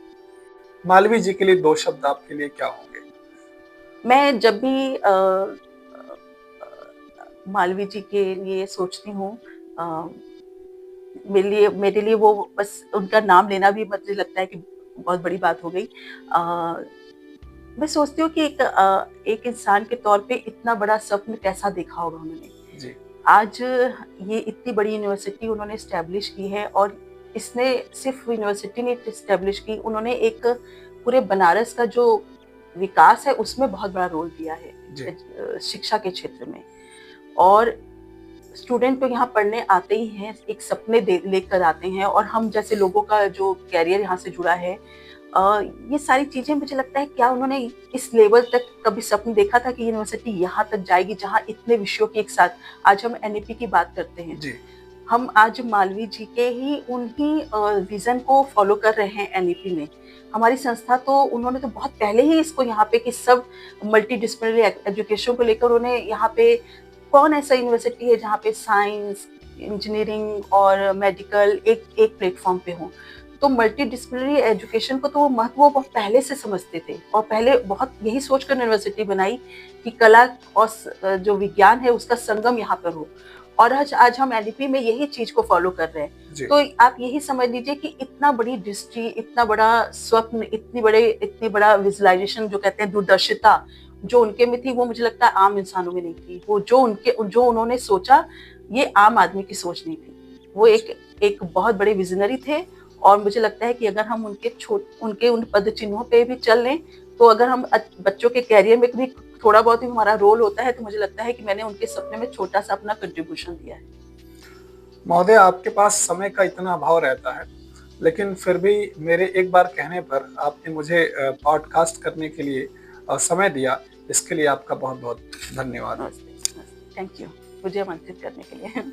मालवीय जी के लिए 2 शब्द आपके लिए क्या होंगे? मैं जब भी मालवीय जी के लिए सोचती हूँ, मेरे लिए वो बस उनका नाम लेना भी मुझे लगता है कि बहुत बड़ी बात हो गई। मैं सोचती हूँ कि एक इंसान के तौर पे इतना बड़ा सपना कैसा देखा होगा उन्होंने। जी। आज ये इतनी बड़ी यूनिवर्सिटी उन्होंने एस्टेब्लिश की है और इसने सिर्फ यूनिवर्सिटी नहीं एस्टेब्लिश की, उन्होंने एक पूरे बनारस का जो विकास है उसमें बहुत बड़ा रोल दिया है शिक्षा के क्षेत्र में। और स्टूडेंट तो यहाँ पढ़ने आते ही हैं, एक सपने लेकर आते हैं और हम जैसे लोगों का जो कैरियर यहाँ से जुड़ा है, ये सारी चीजें मुझे लगता है, क्या उन्होंने इस लेवल तक कभी सपना देखा था कि यूनिवर्सिटी यहाँ तक जाएगी जहाँ इतने विषयों के एक साथ। आज हम एनईपी की बात करते हैं जी। हम आज मालवीय जी के ही उन्हीं विजन को फॉलो कर रहे हैं एनईपी में। हमारी संस्था तो, उन्होंने तो बहुत पहले ही इसको यहाँ पे कि सब मल्टी डिसिप्लिनरी एजुकेशन को लेकर उन्हें यहाँ पे, कौन ऐसा यूनिवर्सिटी है जहाँ पे साइंस, इंजीनियरिंग और मेडिकल एक प्लेटफॉर्म पे हो। तो मल्टीडिसिप्लिनरी एजुकेशन को तो वो महत्व वो बहुत पहले से समझते थे और पहले बहुत यही सोचकर यूनिवर्सिटी बनाई कि कला और जो विज्ञान है उसका संगम यहाँ पर हो। और आज हम एनडीपी में यही चीज को फॉलो कर रहे हैं। तो आप यही समझ लीजिए कि इतना बड़ी दृष्टि, इतना बड़ा स्वप्न, इतनी बड़ा विजुअलाइजेशन जो कहते हैं दूरदर्शिता जो उनके में थी, वो मुझे लगता है आम इंसानों में नहीं थी। वो जो उन्होंने सोचा, ये आम आदमी की सोच नहीं थी। वो एक बहुत बड़े विजनरी थे और मुझे लगता है कि अगर हम उनके उन पद चिन्हों पे भी चल लें, तो अगर हम बच्चों के कैरियर में भी थोड़ा बहुत भी हमारा रोल होता है, तो मुझे लगता है कि मैंने उनके सपने में छोटा सा अपना कंट्रीब्यूशन दिया है। महोदय, आपके पास समय का इतना अभाव रहता है, लेकिन फिर भी मेरे एक बार कहने पर आपने मुझे पॉडकास्ट करने के लिए समय दिया। इसके लिए आपका बहुत बहुत धन्यवाद। थैंक यू मुझे आमंत्रित करने के लिए।